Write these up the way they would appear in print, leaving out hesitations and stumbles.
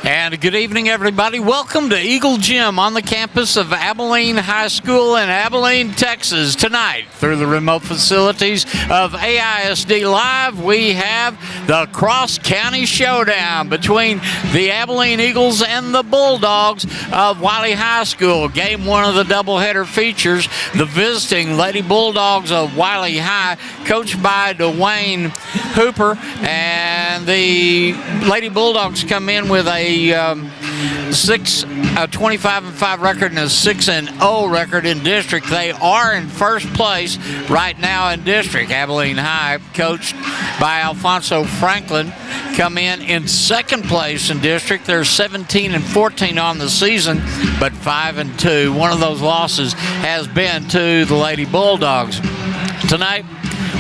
And good evening, everybody. Welcome to Eagle Gym on the campus of Abilene High School in Abilene, Texas. Tonight, through the remote facilities of AISD Live, we have the cross-county showdown between the Abilene Eagles and the Bulldogs of Wylie High School. Game one of the doubleheader features the visiting Lady Bulldogs of Wylie High, coached by Dwayne Hooper, and the Lady Bulldogs come in with a 25-5 record and a 6-0 record in district. They are in first place right now in district. Abilene High, coached by Alfonso Franklin, come in second place in district. They're 17-14 on the season, but 5-2. One of those losses has been to the Lady Bulldogs. Tonight,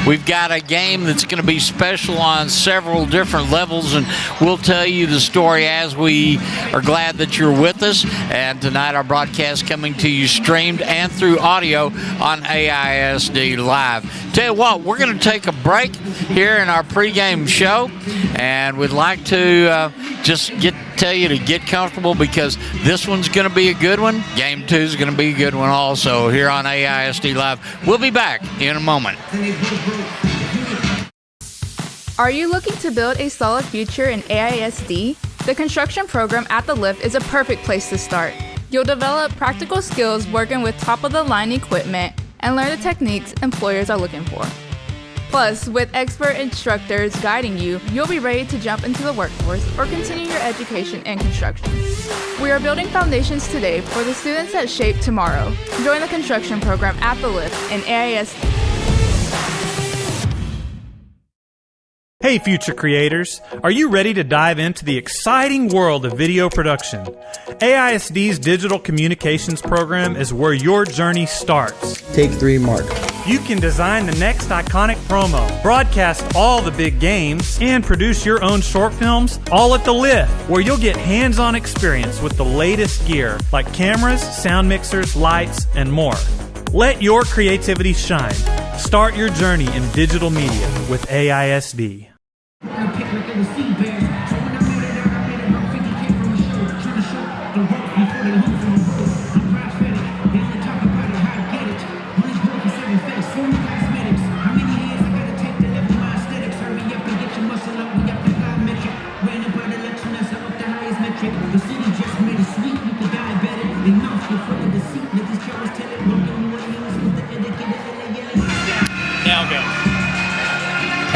we've got a game that's going to be special on several different levels, and we'll tell you the story as we are glad that you're with us. And tonight our broadcast coming to you streamed and through audio on AISD Live. Tell you what, we're going to take a break here in our pregame show, and we'd like to just tell you to get comfortable because this one's going to be a good one. Game two is going to be a good one also here on AISD Live. We'll be back in a moment. Are you looking to build a solid future in AISD? The construction program at the Lift is a perfect place to start. You'll develop practical skills working with top-of-the-line equipment and learn the techniques employers are looking for. Plus, with expert instructors guiding you, you'll be ready to jump into the workforce or continue your education in construction. We are building foundations today for the students that shape tomorrow. Join the construction program at the Lift in AISD. Hey future creators, are you ready to dive into the exciting world of video production? AISD's Digital Communications program is where your journey starts. Take 3, Mark. You can design the next iconic promo, broadcast all the big games, and produce your own short films, all at the Lift, where you'll get hands-on experience with the latest gear like cameras, sound mixers, lights, and more. Let your creativity shine. Start your journey in digital media with AISD.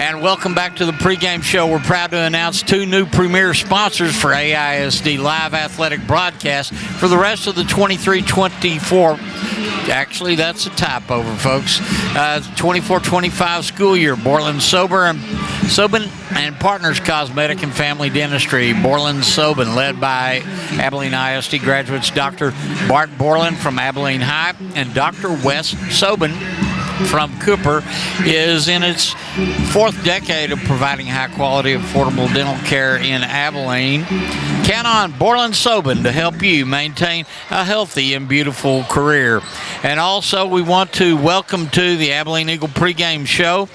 And welcome back to the pregame show. We're proud to announce 2 new premier sponsors for AISD Live Athletic Broadcast for the rest of the 23-24. Actually, that's a typo, folks. 24-25 school year. Borland Sobin and Partners Cosmetic and Family Dentistry. Borland Sobin, led by Abilene ISD graduates Dr. Bart Borland from Abilene High and Dr. Wes Sobin from Cooper, is in its 4th decade of providing high-quality, affordable dental care in Abilene. Count on Borland Sobin to help you maintain a healthy and beautiful career. And also, we want to welcome to the Abilene Eagle pregame show.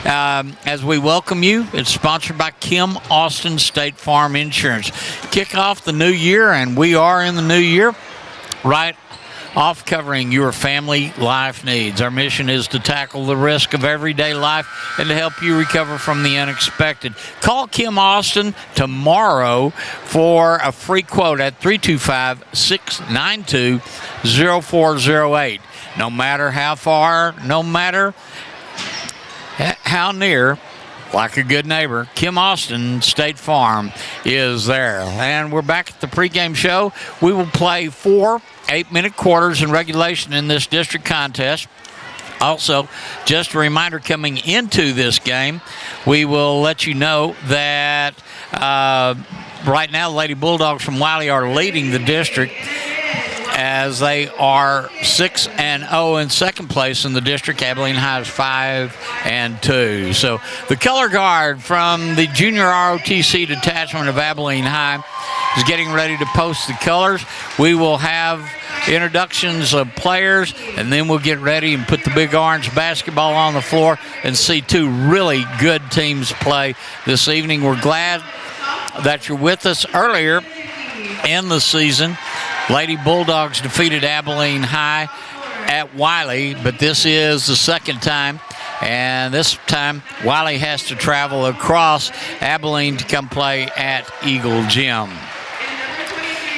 As we welcome you, it's sponsored by Kim Austin State Farm Insurance. Kick off the new year, and we are in the new year, right off covering your family life needs. Our mission is to tackle the risk of everyday life and to help you recover from the unexpected. Call Kim Austin tomorrow for a free quote at 325-692-0408. No matter how far, no matter how near, like a good neighbor, Kim Austin State Farm is there. And we're back at the pregame show. We will play 4 8-minute quarters in regulation in this district contest. Also, just a reminder coming into this game, we will let you know that right now the Lady Bulldogs from Wylie are leading the district as they are 6-0 in second place in the district. Abilene High is 5-2. So the color guard from the junior ROTC detachment of Abilene High is getting ready to post the colors. We will have introductions of players, and then we'll get ready and put the big orange basketball on the floor and see 2 really good teams play this evening. We're glad that you're with us. Earlier in the season, Lady Bulldogs defeated Abilene High at Wylie, but this is the second time, and this time Wylie has to travel across Abilene to come play at Eagle Gym.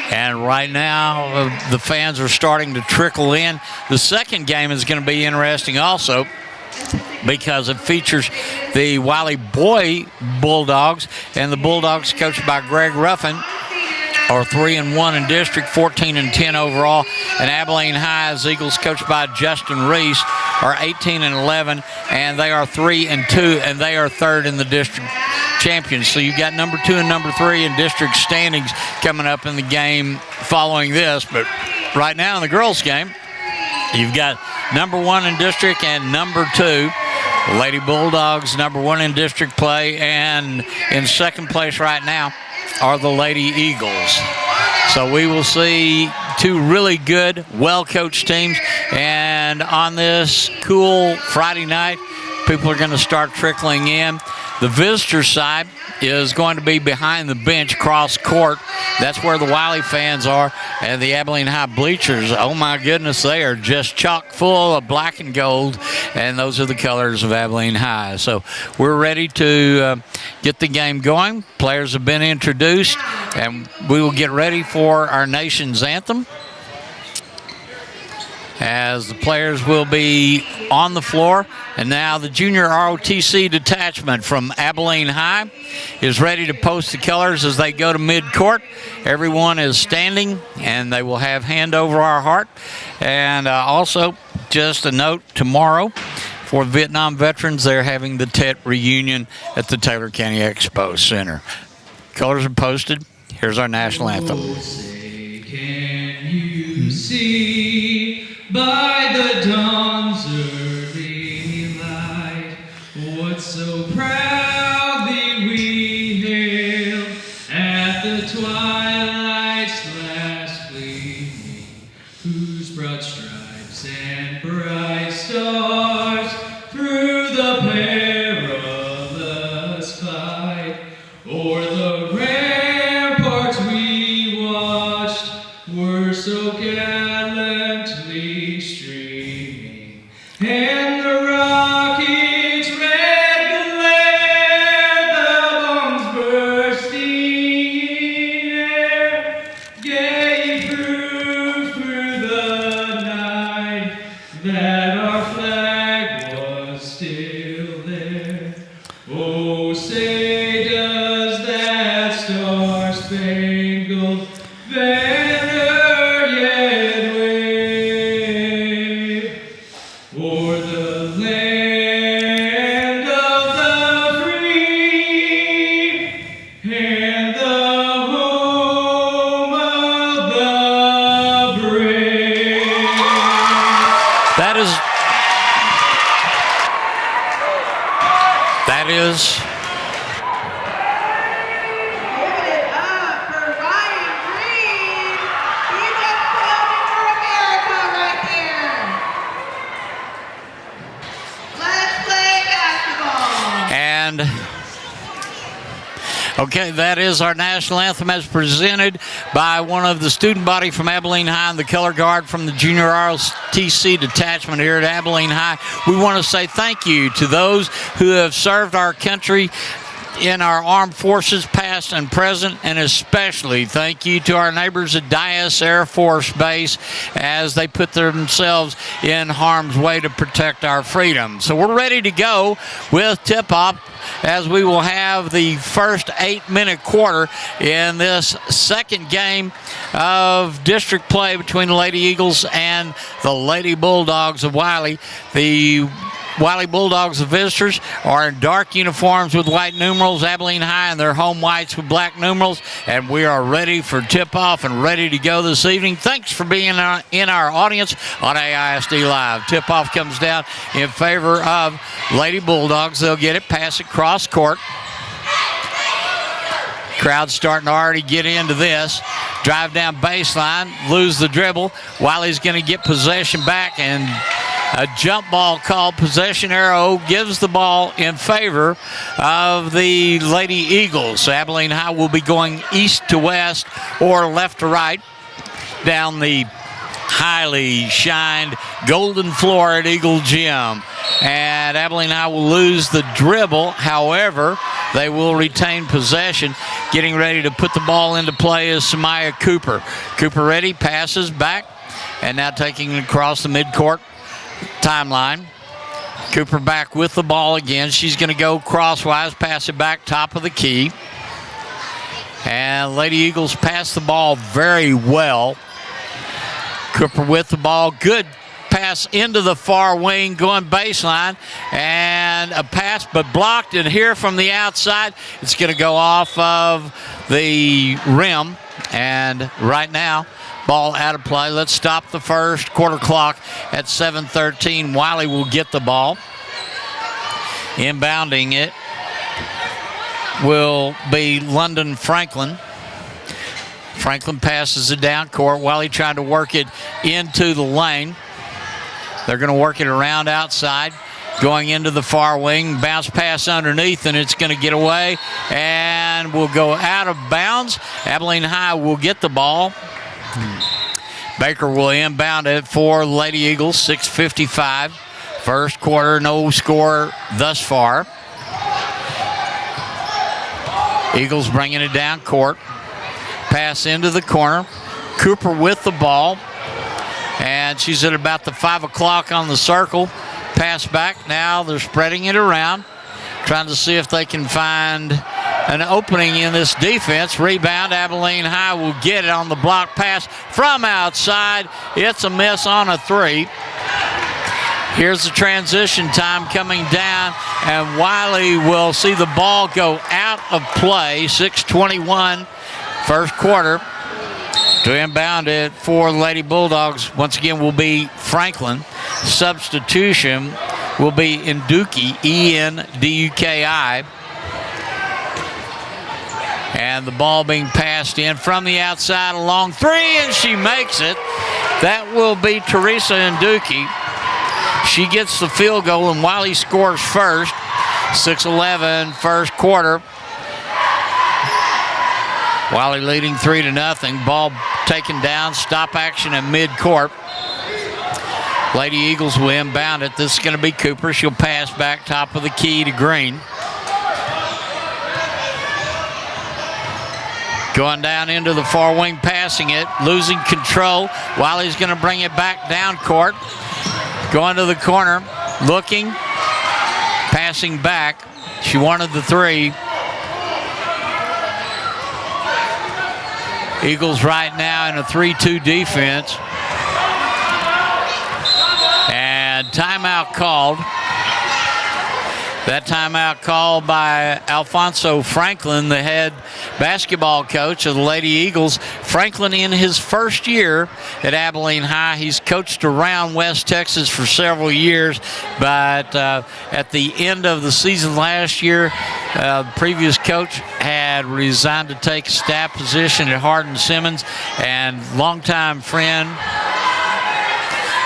And right now, the fans are starting to trickle in. The second game is going to be interesting also because it features the Wylie boy Bulldogs, and the Bulldogs, coached by Greg Ruffin, are 3-1 in district, 14-10 overall. And Abilene High's Eagles, coached by Justin Reese, are 18-11, and they are 3-2, and they are third in the district champions. So you've got number 2 and number 3 in district standings coming up in the game following this. But right now in the girls' game, you've got number 1 in district and number 2. Lady Bulldogs, number 1 in district play, and in second place right now are the Lady Eagles. So we will see two really good, well-coached teams. And on this cool Friday night, people are going to start trickling in. The visitor side is going to be behind the bench, cross court. That's where the Wylie fans are. And the Abilene High bleachers, oh my goodness, they are just chock full of black and gold. And those are the colors of Abilene High. So we're ready to get the game going. Players have been introduced, and we will get ready for our nation's anthem, as the players will be on the floor. And now the junior ROTC detachment from Abilene High is ready to post the colors as they go to midcourt. Everyone is standing, and they will have hand over our heart. And also, just a note, tomorrow for Vietnam veterans, they're having the Tet reunion at the Taylor County Expo Center. Colors are posted. Here's our national anthem. Oh, say, can you see by the dawn's early light what so proudly we hailed at the twilight's last gleaming, whose broad stripes and bright stars through the perilous fight o'er the ramparts we watched were so gallantly streaming, and the rockets' red glare, the bombs bursting in air, gave proof through the night that our flag was still there. Oh, say does that star-spangled banner yet wave o'er the land of the free and the home of the brave? That is Give it up for Ryan Green. He just floated for America right there. Let's play basketball. And okay, that is our national anthem as presented by one of the student body from Abilene High and the color guard from the junior ROTC detachment here at Abilene High. We want to say thank you to those who have served our country in our armed forces, past and present, and especially thank you to our neighbors at Dias Air Force Base as they put themselves in harm's way to protect our freedom. So we're ready to go with tip-off, as we will have the first 8-minute quarter in this second game of district play between the Lady Eagles and the Lady Bulldogs of Wylie. The Wylie Bulldogs, the visitors, are in dark uniforms with white numerals. Abilene High in their home whites with black numerals. And we are ready for tip-off and ready to go this evening. Thanks for being in our audience on AISD Live. Tip-off comes down in favor of Lady Bulldogs. They'll get it, pass it cross court. Crowd's starting to already get into this. Drive down baseline, lose the dribble. Wylie's going to get possession back, and A jump ball called. Possession arrow gives the ball in favor of the Lady Eagles. Abilene High will be going east to west or left to right down the highly shined golden floor at Eagle Gym. And Abilene High will lose the dribble. However, they will retain possession. Getting ready to put the ball into play is Samaya Cooper. Cooper ready, passes back, and now taking it across the midcourt timeline. Cooper back with the ball again. She's going to go crosswise, pass it back top of the key. And Lady Eagles pass the ball very well. Cooper with the ball. Good pass into the far wing, going baseline. And a pass, but blocked. And here from the outside, it's going to go off of the rim. And right now, ball out of play. Let's stop the first quarter clock at 7:13. Wylie will get the ball. Inbounding it will be London Franklin. Franklin passes it down court. Wylie trying to work it into the lane. They're going to work it around outside. Going into the far wing. Bounce pass underneath, and it's going to get away. And will go out of bounds. Abilene High will get the ball. Baker will inbound it for Lady Eagles. 6:55. First quarter, no score thus far. Eagles bringing it down court. Pass into the corner. Cooper with the ball. And she's at about the 5 o'clock on the circle. Pass back. Now they're spreading it around, trying to see if they can find an opening in this defense. Rebound. Abilene High will get it on the block pass from outside. It's a miss on a three. Here's the transition time coming down, and Wylie will see the ball go out of play. 6:21 first quarter. To inbound it for Lady Bulldogs once again will be Franklin. Substitution will be Nduki, E-N-D-U-K-I. And the ball being passed in from the outside, a long three, and she makes it. That will be Teresa Nduki. She gets the field goal, and Wylie scores first. 6:11 first quarter. Wylie leading 3-0. Ball taken down. Stop action at midcourt. Lady Eagles will inbound it. This is going to be Cooper. She'll pass back top of the key to Green. Going down into the far wing, passing it, losing control. Wylie's going to bring it back down court. Going to the corner, looking, passing back. She wanted the three. Eagles right now in a 3-2 defense. And timeout called. That timeout called by Alfonso Franklin, the head basketball coach of the Lady Eagles. Franklin in his first year at Abilene High. He's coached around West Texas for several years, but at the end of the season last year, the previous coach had resigned to take a staff position at Hardin Simmons, and longtime friend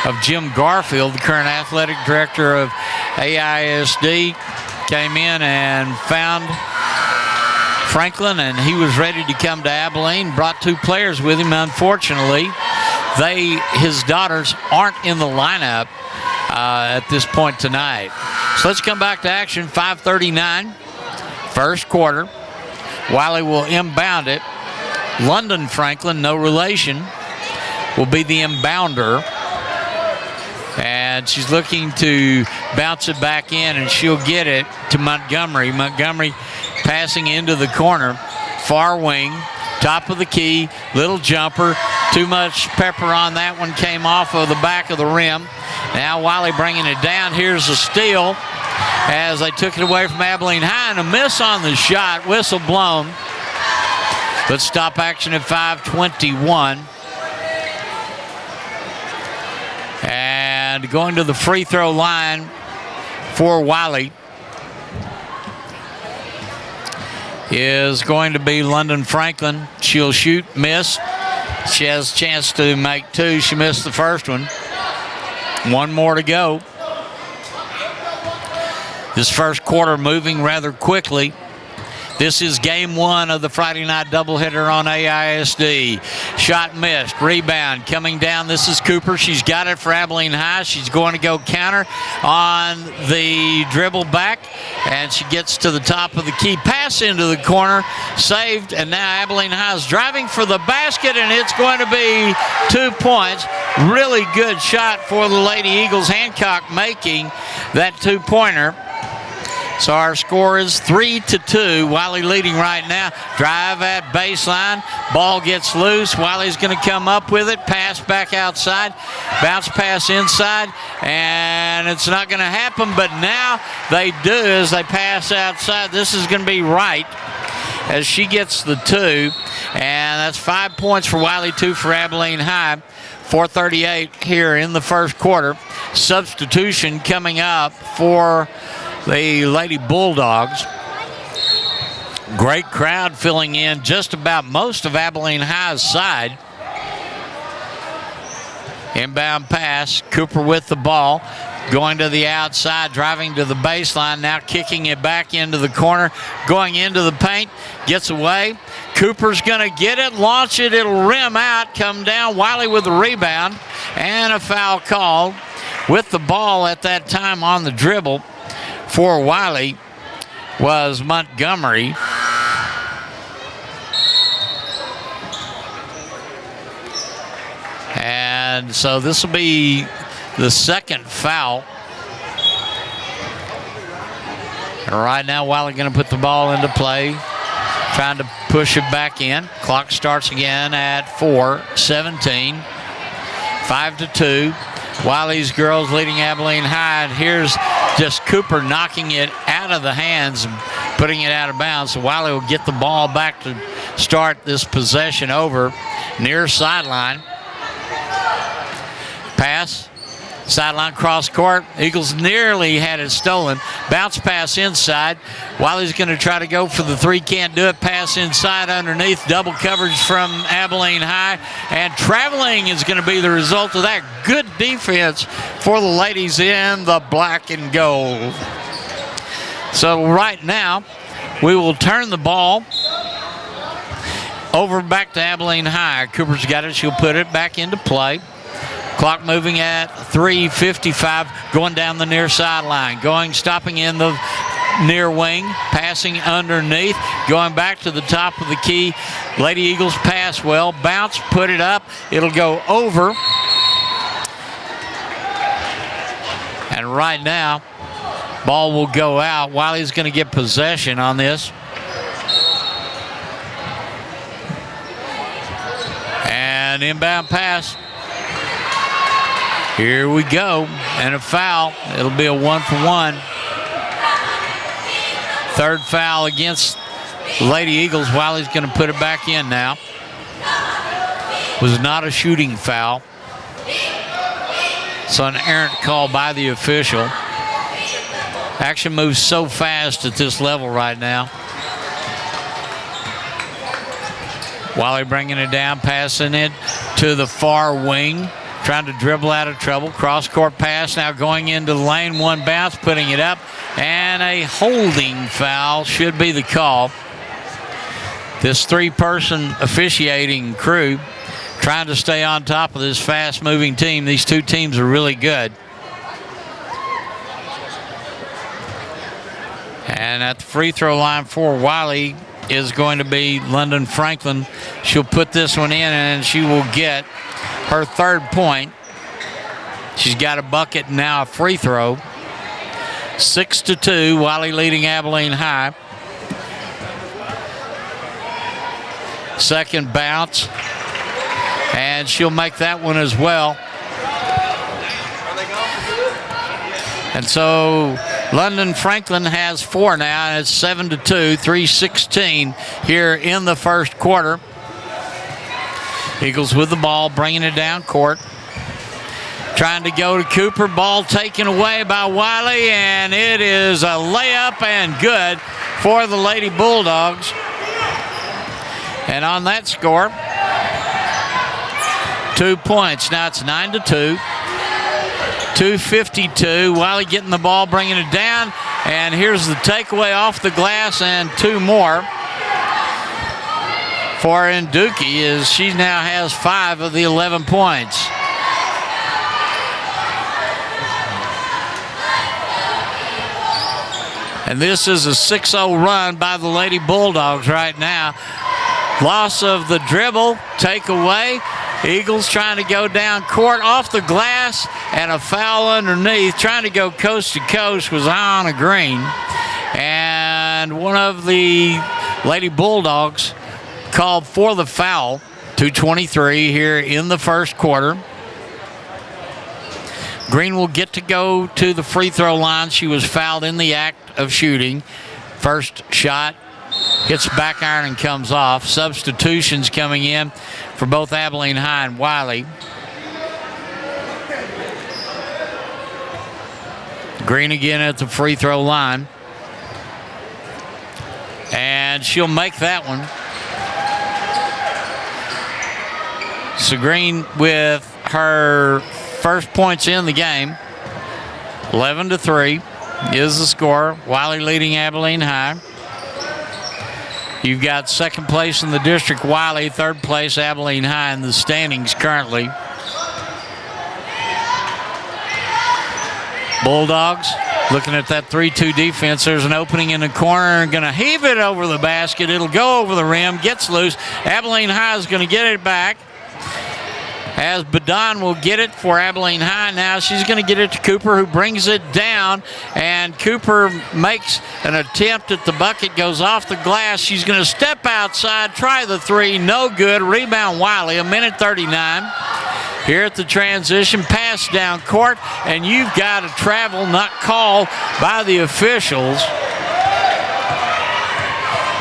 of Jim Garfield, the current athletic director of AISD, came in and found Franklin, and he was ready to come to Abilene. Brought two players with him. Unfortunately, his daughters aren't in the lineup at this point tonight. So let's come back to action. 5:39, first quarter. Wylie will inbound it. London Franklin, no relation, will be the inbounder. And she's looking to bounce it back in, and she'll get it to Montgomery. Montgomery passing into the corner, far wing, top of the key, little jumper. Too much pepper on that one, came off of the back of the rim. Now Wylie bringing it down. Here's a steal as they took it away from Abilene High, and a miss on the shot, whistle blown. Let's stop action at 5:21. And going to the free throw line for Wylie is going to be London Franklin. She'll shoot, miss. She has a chance to make two. She missed the first one. One more to go. This first quarter moving rather quickly. This is game one of the Friday night doubleheader on AISD. Shot missed. Rebound coming down. This is Cooper. She's got it for Abilene High. She's going to go counter on the dribble back, and she gets to the top of the key. Pass into the corner. Saved, and now Abilene High is driving for the basket, and it's going to be 2 points. Really good shot for the Lady Eagles. Hancock making that two-pointer. So our score is 3-2. Wylie leading right now. Drive at baseline. Ball gets loose. Wylie's going to come up with it. Pass back outside. Bounce pass inside. And it's not going to happen, but now they do as they pass outside. This is going to be right as she gets the two. And that's 5 points for Wylie, 2 for Abilene High. 4:38 here in the first quarter. Substitution coming up for the Lady Bulldogs. Great crowd filling in just about most of Abilene High's side. Inbound pass. Cooper with the ball. Going to the outside, driving to the baseline, now kicking it back into the corner, going into the paint, gets away. Cooper's going to get it, launch it, it'll rim out, come down. Wylie with the rebound, and a foul called. With the ball at that time on the dribble for Wylie was Montgomery. And so this will be the second foul. And right now, Wylie going to put the ball into play, trying to push it back in. Clock starts again at 4:17. 5-2. Wylie's girls leading Abilene High. And here's just Cooper knocking it out of the hands and putting it out of bounds. So Wylie will get the ball back to start this possession over near sideline. Pass. Sideline cross court. Eagles nearly had it stolen. Bounce pass inside. Wylie's going to try to go for the three. Can't do it. Pass inside underneath. Double coverage from Abilene High. And traveling is going to be the result of that. Good defense for the ladies in the black and gold. So right now, we will turn the ball over back to Abilene High. Cooper's got it. She'll put it back into play. Clock moving at 3:55, going down the near sideline, stopping in the near wing, passing underneath, going back to the top of the key. Lady Eagles pass well, bounce, put it up, it'll go over. And right now, ball will go out. Wylie's going to get possession on this. And inbound pass. Here we go, and a foul. It'll be a 1-for-1. Third foul against Lady Eagles. Wylie's going to put it back in now. Was not a shooting foul. So an errant call by the official. Action moves so fast at this level right now. Wylie bringing it down, passing it to the far wing. Trying to dribble out of trouble. Cross-court pass now going into the lane. One bounce, putting it up. And a holding foul should be the call. This three-person officiating crew trying to stay on top of this fast-moving team. These two teams are really good. And at the free throw line for Wylie is going to be London Franklin. She'll put this one in, and she will get her third point. She's got a bucket and now a free throw. 6-2, Wylie leading Abilene High. Second bounce, and she'll make that one as well. And so London Franklin has 4 now, and it's 7-2, 3:16 here in the first quarter. Eagles with the ball, bringing it down court. Trying to go to Cooper. Ball taken away by Wylie, and it is a layup and good for the Lady Bulldogs. And on that score, 2 points. Now it's 9-2. 2:52. Wylie getting the ball, bringing it down. And here's the takeaway off the glass and 2 more for Nduki, as she now has 5 of the 11 points. And this is a 6-0 run by the Lady Bulldogs right now. Loss of the dribble, takeaway. Eagles trying to go down court off the glass, and a foul underneath. Trying to go coast to coast was on a green. And one of the Lady Bulldogs called for the foul. 2:23 here in the first quarter. Green will get to go to the free throw line. She was fouled in the act of shooting. First shot hits back iron and comes off. Substitutions coming in for both Abilene High and Wylie. Green again at the free throw line. And she'll make that one. So Green with her first points in the game. 11-3 is the score. Wylie leading Abilene High. You've got second place in the district, Wylie. Third place, Abilene High in the standings currently. Bulldogs looking at that 3-2 defense. There's an opening in the corner. Going to heave it over the basket. It'll go over the rim. Gets loose. Abilene High is going to get it back, as Badon will get it for Abilene High. Now she's going to get it to Cooper, who brings it down, and Cooper makes an attempt at the bucket, goes off the glass. She's going to step outside, try the 3, no good. Rebound Wylie, 1:39 here at the transition. Pass down court, and you've got a travel not called by the officials.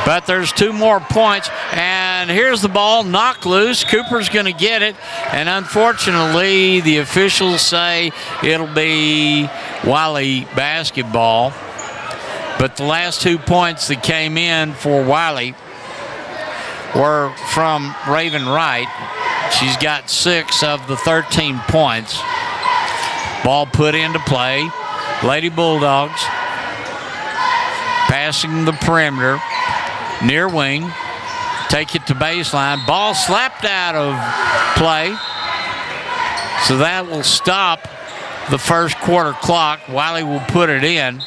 But there's 2 more points, and here's the ball knocked loose. Cooper's going to get it, and unfortunately the officials say it'll be Wylie basketball. But the last 2 points that came in for Wylie were from Raven Wright. She's got 6 of the 13 points. Ball put into play. Lady Bulldogs passing the perimeter. Near wing, take it to baseline. Ball slapped out of play. So that will stop the first quarter clock. Wylie will put it in.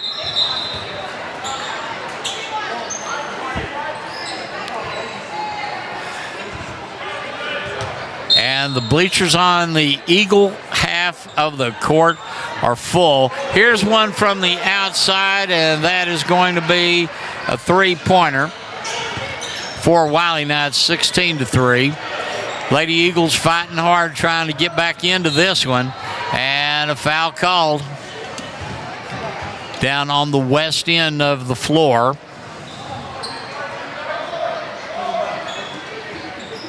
And the bleachers on the Eagle half of the court are full. Here's one from the outside, and that is going to be a 3-pointer. For Wylie now, it's 16-3. Lady Eagles fighting hard, trying to get back into this one. And a foul called down on the west end of the floor.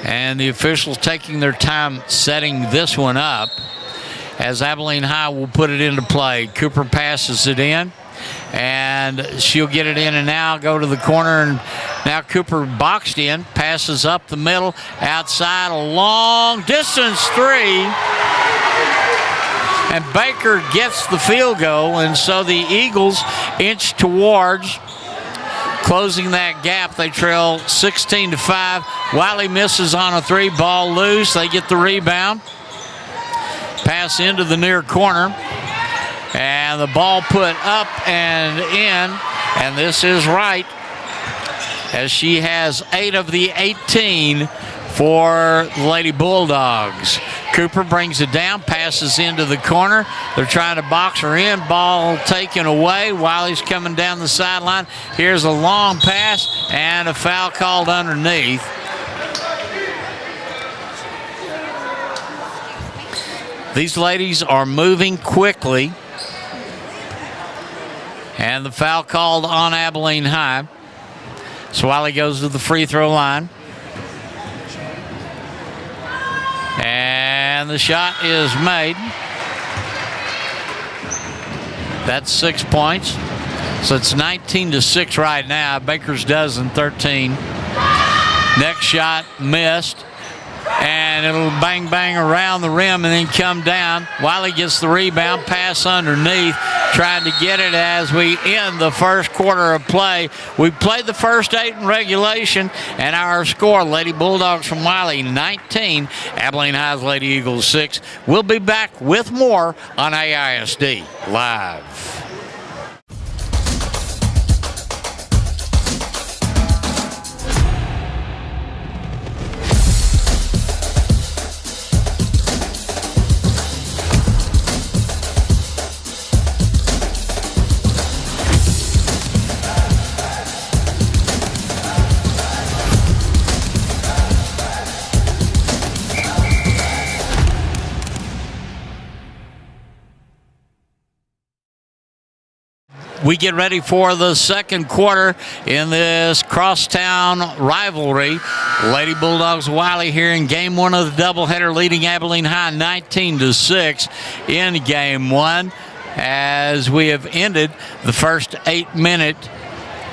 And the officials taking their time setting this one up, as Abilene High will put it into play. Cooper passes it in, and she'll get it in and now go to the corner, and now Cooper boxed in, passes up the middle, outside, a long distance 3, and Baker gets the field goal, and so the Eagles inch towards closing that gap. They trail 16-5. Wylie misses on a 3, ball loose. They get the rebound. Pass into the near corner, and the ball put up and in, and this is Wright, as she has 8 of the 18 for the Lady Bulldogs. Cooper brings it down, passes into the corner. They're trying to box her in. Ball taken away. Wylie's coming down the sideline. Here's a long pass and a foul called underneath. These ladies are moving quickly. And the foul called on Abilene High. So Wylie goes to the free throw line. And the shot is made. That's 6 points. So it's 19-6 right now. Baker's dozen, 13. Next shot missed. And it'll bang, bang around the rim and then come down. Wylie gets the rebound, pass underneath, trying to get it as we end the first quarter of play. We played the first 8 in regulation, and our score, Lady Bulldogs from Wylie 19, Abilene High's Lady Eagles 6. We'll be back with more on AISD Live. We get ready for the second quarter in this crosstown rivalry. Lady Bulldogs Wylie here in game 1 of the doubleheader, leading Abilene High 19-6 in game 1, as we have ended the first 8-minute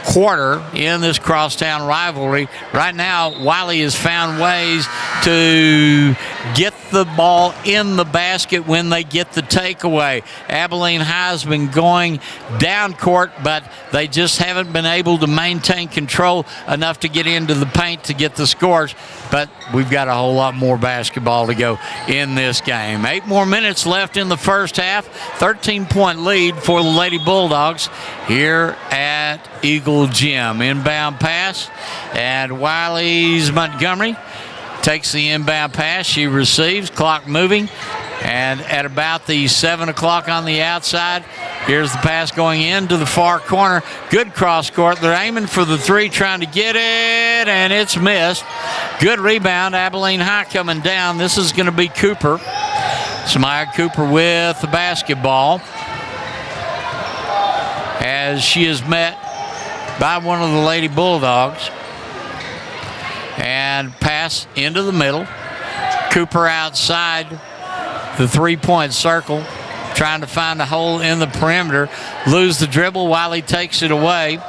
quarter in this crosstown rivalry. Right now, Wylie has found ways to get the ball in the basket when they get the takeaway. Abilene High's been going down court, but they just haven't been able to maintain control enough to get into the paint to get the scores. But we've got a whole lot more basketball to go in this game. 8 more minutes left in the first half. 13-point lead for the Lady Bulldogs here at Eagle Gym. Inbound pass, and Wylie's Montgomery takes the inbound pass. She receives, clock moving, and at about the 7 o'clock on the outside, here's the pass going into the far corner. Good cross court. They're aiming for the 3, trying to get it, and it's missed. Good rebound. Abilene High coming down. This is going to be Cooper. Samaya Cooper with the basketball, as she is met by one of the Lady Bulldogs. And pass into the middle. Cooper outside the 3-point circle, trying to find a hole in the perimeter. Lose the dribble. Wylie takes it away.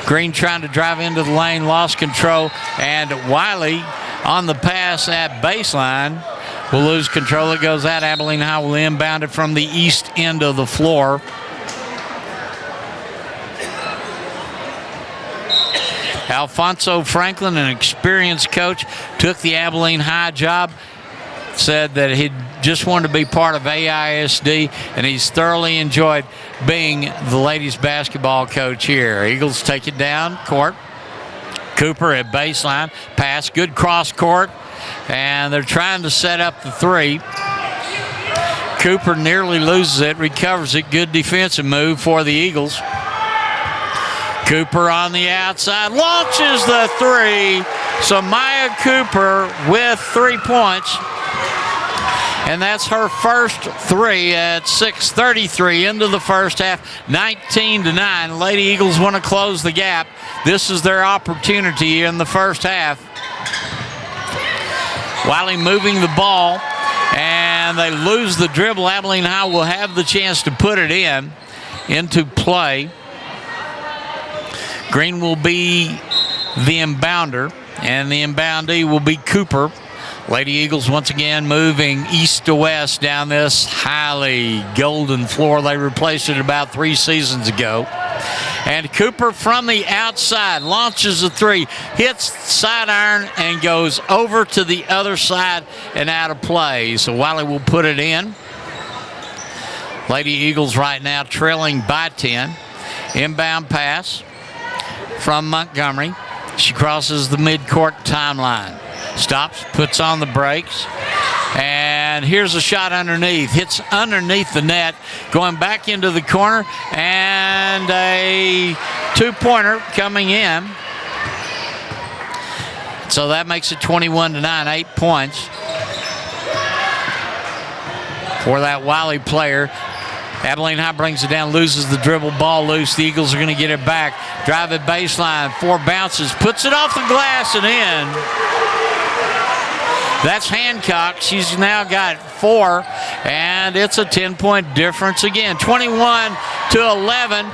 Green trying to drive into the lane, lost control. And Wylie on the pass at baseline will lose control. It goes out. Abilene High will inbound it from the east end of the floor. Alfonso Franklin, an experienced coach, took the Abilene High job, said that he just wanted to be part of AISD, and he's thoroughly enjoyed being the ladies basketball coach here. Eagles take it down court. Cooper at baseline. Pass, good cross court, and they're trying to set up the 3. Cooper nearly loses it, recovers it. Good defensive move for the Eagles. Cooper on the outside, launches the 3. Samaya Cooper with 3 points. And that's her first 3 at 6:33 into the first half, 19-9. Lady Eagles want to close the gap. This is their opportunity in the first half. Wylie moving the ball, and they lose the dribble. Abilene High will have the chance to put it into play. Green will be the inbounder, and the inboundee will be Cooper. Lady Eagles once again moving east to west down this highly golden floor. They replaced it about 3 seasons ago. And Cooper from the outside launches a 3, hits side iron, and goes over to the other side and out of play. So Wylie will put it in. Lady Eagles right now trailing by 10. Inbound pass from Montgomery. She crosses the midcourt timeline. Stops, puts on the brakes, and here's a shot underneath. Hits underneath the net, going back into the corner, and a 2-pointer coming in. So that makes it 21-9, 8 points for that Wylie player. Abilene High brings it down, loses the dribble, ball loose. The Eagles are going to get it back. Drive it baseline, 4 bounces, puts it off the glass and in. That's Hancock. She's now got 4, and it's a 10-point difference again. 21-11.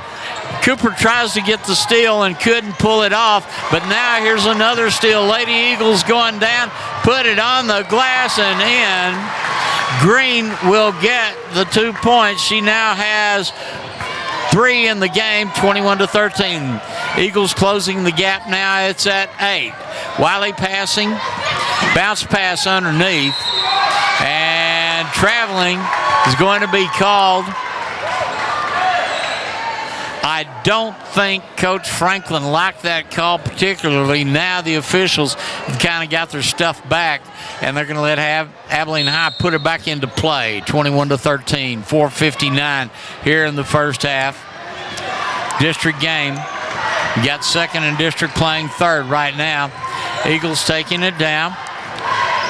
Cooper tries to get the steal and couldn't pull it off, but now here's another steal. Lady Eagles going down, put it on the glass and in. Green will get the 2 points. She now has 3 in the game, 21-13. Eagles closing the gap now. It's at 8. Wylie passing, bounce pass underneath, and traveling is going to be called. I don't think Coach Franklin liked that call particularly. Now the officials have kind of got their stuff back, and they're going to let Abilene High put it back into play. 21-13, 4:59 here in the first half. District game. You got second and district playing third right now. Eagles taking it down.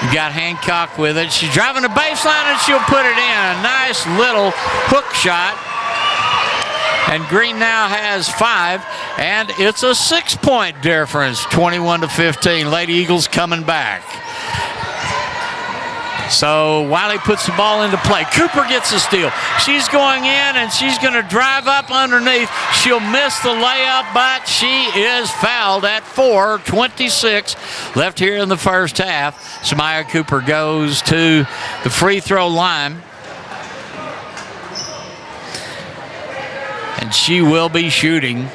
You got Hancock with it. She's driving the baseline, and she'll put it in. A nice little hook shot. And Green now has 5, and it's a 6-point difference, 21-15. Lady Eagles coming back. So Wylie puts the ball into play. Cooper gets a steal. She's going in, and she's going to drive up underneath. She'll miss the layup, but she is fouled at 4:26 left here in the first half. Samaya Cooper goes to the free throw line. And she will be shooting.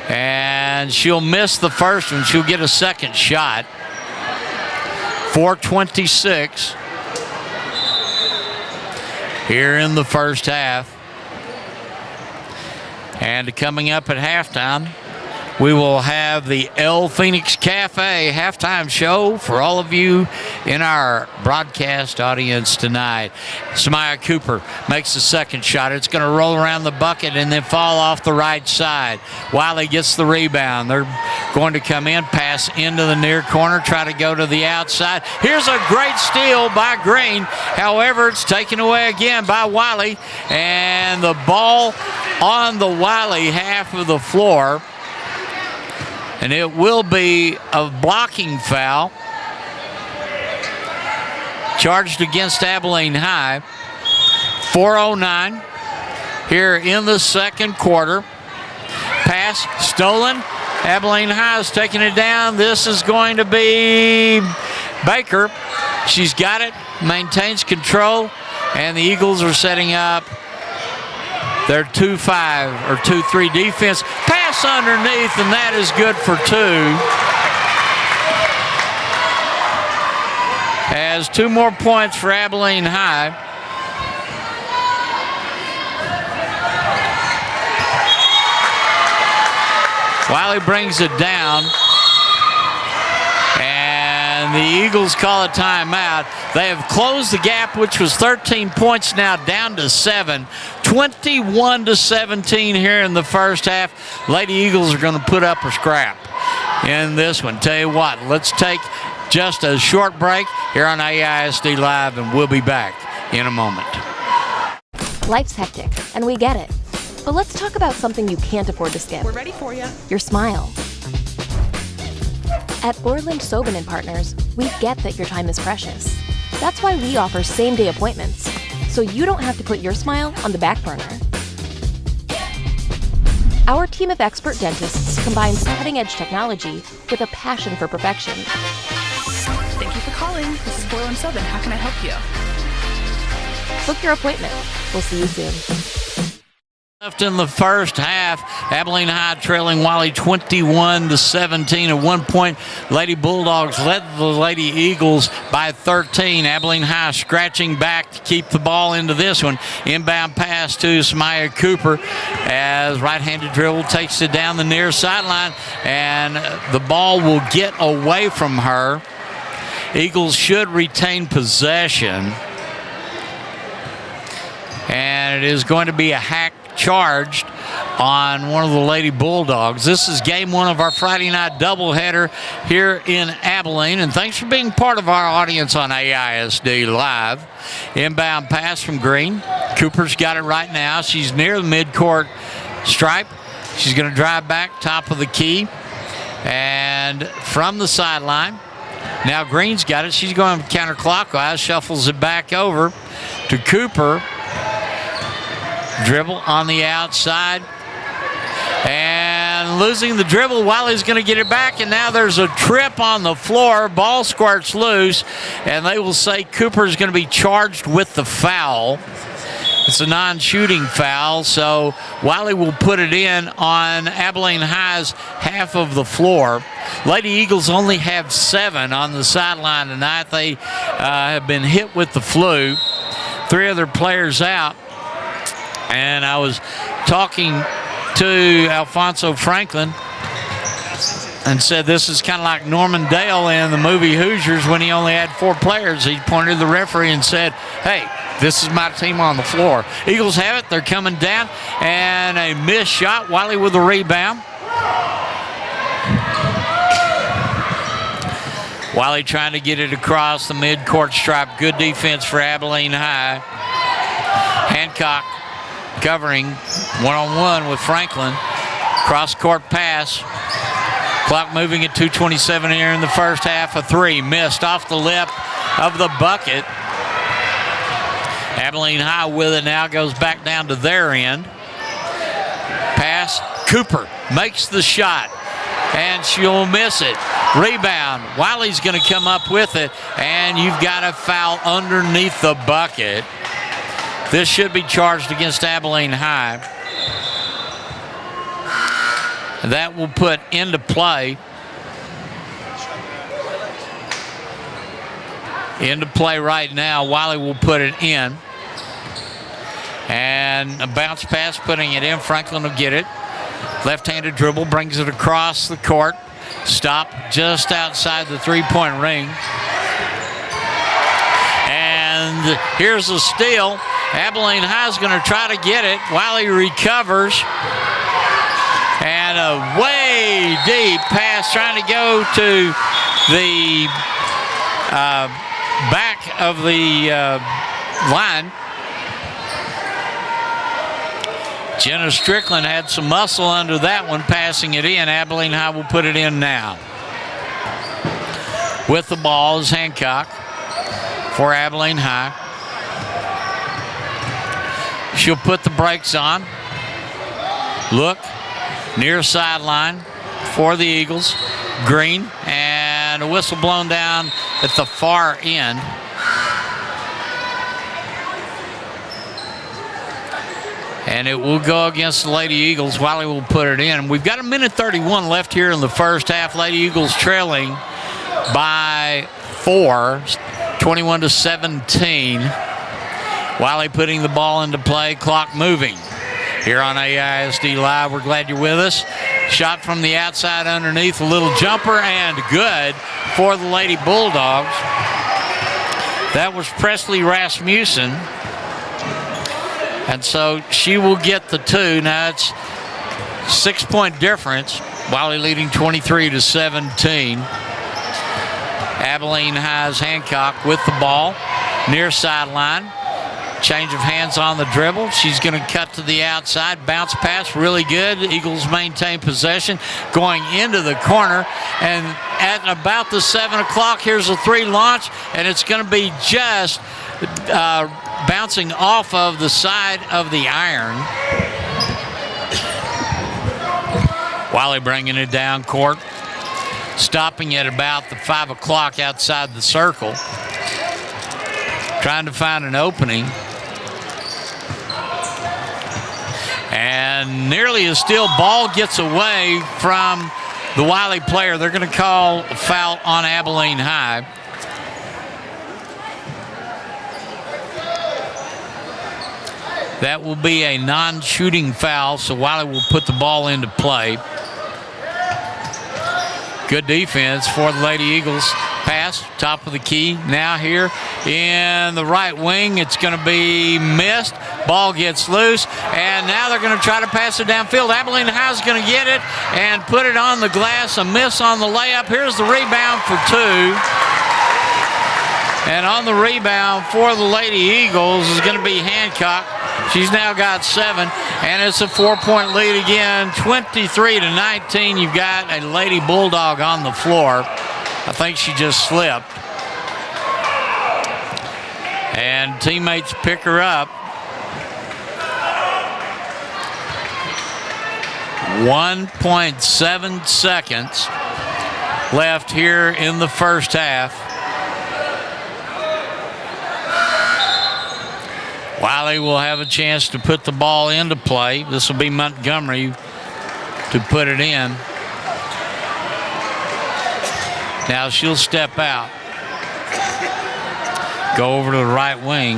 And she'll miss the first one. She'll get a second shot. 4:26 here in the first half. And coming up at halftime, we will have the El Phoenix Cafe halftime show for all of you in our broadcast audience tonight. Samaya Cooper makes the second shot. It's going to roll around the bucket and then fall off the right side. Wylie gets the rebound. They're going to come in, pass into the near corner, try to go to the outside. Here's a great steal by Green. However, it's taken away again by Wylie, and the ball on the Wylie half of the floor. And it will be a blocking foul charged against Abilene High. 4:09 here in the second quarter. Pass stolen. Abilene High is taking it down. This is going to be Baker. She's got it, maintains control, and the Eagles are setting up their 2-5 or 2-3 defense. Pass underneath, and that is good for 2. As 2 more points for Abilene High. Wylie brings it down. And the Eagles call a timeout. They have closed the gap, which was 13 points, now down to 7. 21-17 here in the first half. Lady Eagles are going to put up a scrap in this one. Tell you what, let's take just a short break here on AISD Live, and we'll be back in a moment. Life's hectic, and we get it. But let's talk about something you can't afford to skip. We're ready for you. Your smile. At Orland Sobin & Partners, we get that your time is precious. That's why we offer same-day appointments, so you don't have to put your smile on the back burner. Our team of expert dentists combines cutting-edge technology with a passion for perfection. Thank you for calling. This is Orland Sobin. How can I help you? Book your appointment. We'll see you soon. Left in the first half, Abilene High trailing Wylie 21-17. At one point, Lady Bulldogs led the Lady Eagles by 13. Abilene High scratching back to keep the ball into this one. Inbound pass to Samaya Cooper as right-handed dribble takes it down the near sideline, and the ball will get away from her. Eagles should retain possession. And it is going to be a hack charged on one of the Lady Bulldogs. This is game 1 of our Friday night doubleheader here in Abilene, and thanks for being part of our audience on AISD Live. Inbound pass from Green. Cooper's got it right now. She's near the midcourt stripe. She's going to drive back, top of the key, and from the sideline. Now Green's got it. She's going counterclockwise, shuffles it back over to Cooper. Dribble on the outside. And losing the dribble. Wylie's going to get it back, and now there's a trip on the floor. Ball squirts loose, and they will say Cooper's going to be charged with the foul. It's a non-shooting foul, so Wylie will put it in on Abilene High's half of the floor. Lady Eagles only have 7 on the sideline tonight. They have been hit with the flu. 3 other players out. And I was talking to Alfonso Franklin and said this is kind of like Norman Dale in the movie Hoosiers when he only had 4 players. He pointed to the referee and said, hey, this is my team on the floor. Eagles have it. They're coming down. And a missed shot. Wylie with the rebound. Wylie trying to get it across the midcourt stripe. Good defense for Abilene High. Hancock covering one-on-one with Franklin. Cross-court pass. Clock moving at 2:27 here in the first half. A 3 missed off the lip of the bucket. Abilene High with it now, goes back down to their end. Pass. Cooper makes the shot, and she'll miss it. Rebound. Wylie's going to come up with it, and you've got a foul underneath the bucket. This should be charged against Abilene High. That will put into play. Into play right now. Wylie will put it in. And a bounce pass, putting it in. Franklin will get it. Left-handed dribble, brings it across the court. Stop just outside the three-point ring. And here's a steal. Abilene High is going to try to get it. Wylie recovers. And a way deep pass trying to go to the back of the line. Jenna Strickland had some muscle under that one, passing it in. Abilene High will put it in now. With the ball is Hancock for Abilene High. She'll put the brakes on. Look, near sideline for the Eagles. Green, and a whistle blown down at the far end. And it will go against the Lady Eagles. Wylie will put it in. We've got 1:31 left here in the first half. Lady Eagles trailing by 4, 21-17. Wylie putting the ball into play, clock moving. Here on AISD Live, we're glad you're with us. Shot from the outside underneath, a little jumper, and good for the Lady Bulldogs. That was Presley Rasmussen. And so she will get the 2. Now it's 6-point difference. Wylie leading 23-17. Abilene High's Hancock with the ball. Near sideline. Change of hands on the dribble. She's going to cut to the outside. Bounce pass, really good. Eagles maintain possession. Going into the corner. And at about the 7 o'clock, here's a 3 launch. And it's going to be just bouncing off of the side of the iron. Wylie bringing it down court. Stopping at about the 5 o'clock outside the circle. Trying to find an opening. And nearly a steal. Ball gets away from the Wylie player. They're going to call a foul on Abilene High. That will be a non-shooting foul, so Wylie will put the ball into play. Good defense for the Lady Eagles. Pass, top of the key. Now here in the right wing, it's going to be missed. Ball gets loose, and now they're going to try to pass it downfield. Abilene High is going to get it and put it on the glass. A miss on the layup. Here's the rebound for 2. And on the rebound for the Lady Eagles is going to be Hancock. She's now got 7, and it's a 4-point lead again, 23-19. You've got a Lady Bulldog on the floor. I think she just slipped. And teammates pick her up. 1.7 seconds left here in the first half. Wylie will have a chance to put the ball into play. This will be Montgomery to put it in. Now she'll step out, go over to the right wing,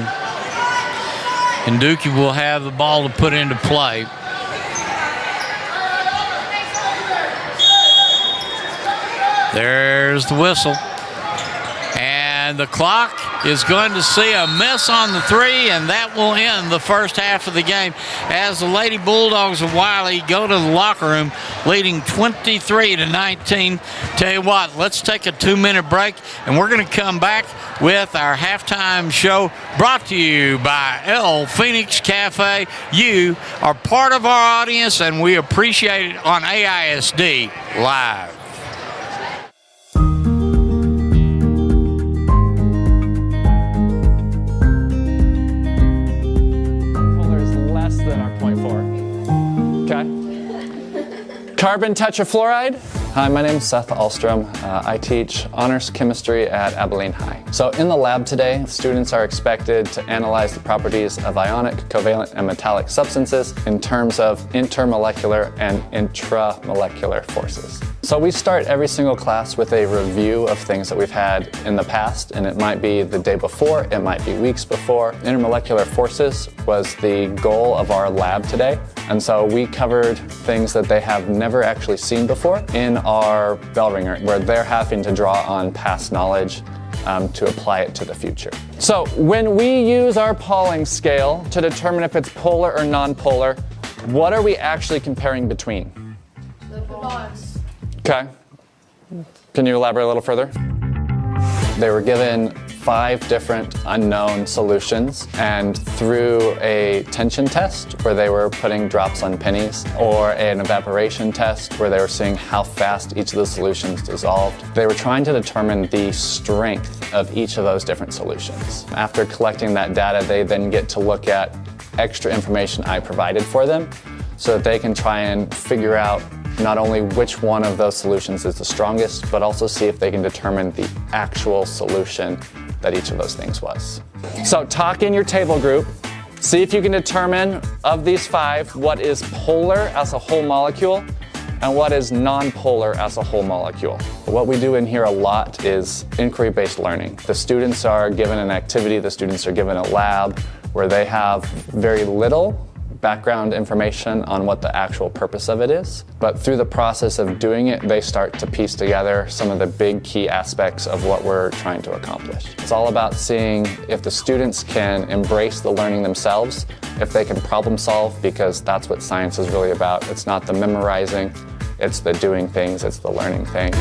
and Dookie will have the ball to put into play. There's the whistle. And the clock is going to see a miss on the three, and that will end the first half of the game as the Lady Bulldogs of Wylie go to the locker room leading 23-19. Tell you what, let's take a 2-minute break, and we're going to come back with our halftime show brought to you by El Phoenix Cafe. You are part of our audience, and we appreciate it on AISD Live. Carbon tetrafluoride. Hi, my name is Seth Alstrom. I teach honors chemistry at Abilene High. So in the lab today, students are expected to analyze the properties of ionic, covalent, and metallic substances in terms of intermolecular and intramolecular forces. So we start every single class with a review of things that we've had in the past, and it might be the day before, it might be weeks before. Intermolecular forces was the goal of our lab today, and so we covered things that they have never actually seen before in our bell ringer, where they're having to draw on past knowledge to apply it to the future. So when we use our Pauling scale to determine if it's polar or non-polar, what are we actually comparing between? The bonds. Okay. Can you elaborate a little further? They were given 5 different unknown solutions, and through a tension test where they were putting drops on pennies, or an evaporation test where they were seeing how fast each of the solutions dissolved, they were trying to determine the strength of each of those different solutions. After collecting that data, they then get to look at extra information I provided for them so that they can try and figure out not only which one of those solutions is the strongest, but also see if they can determine the actual solution that each of those things was. So talk in your table group, see if you can determine of these 5 what is polar as a whole molecule and what is non-polar as a whole molecule. What we do in here a lot is inquiry-based learning. The students are given an activity, the students are given a lab where they have very little background information on what the actual purpose of it is. But through the process of doing it, they start to piece together some of the big key aspects of what we're trying to accomplish. It's all about seeing if the students can embrace the learning themselves, if they can problem solve, because that's what science is really about. It's not the memorizing, it's the doing things, it's the learning things.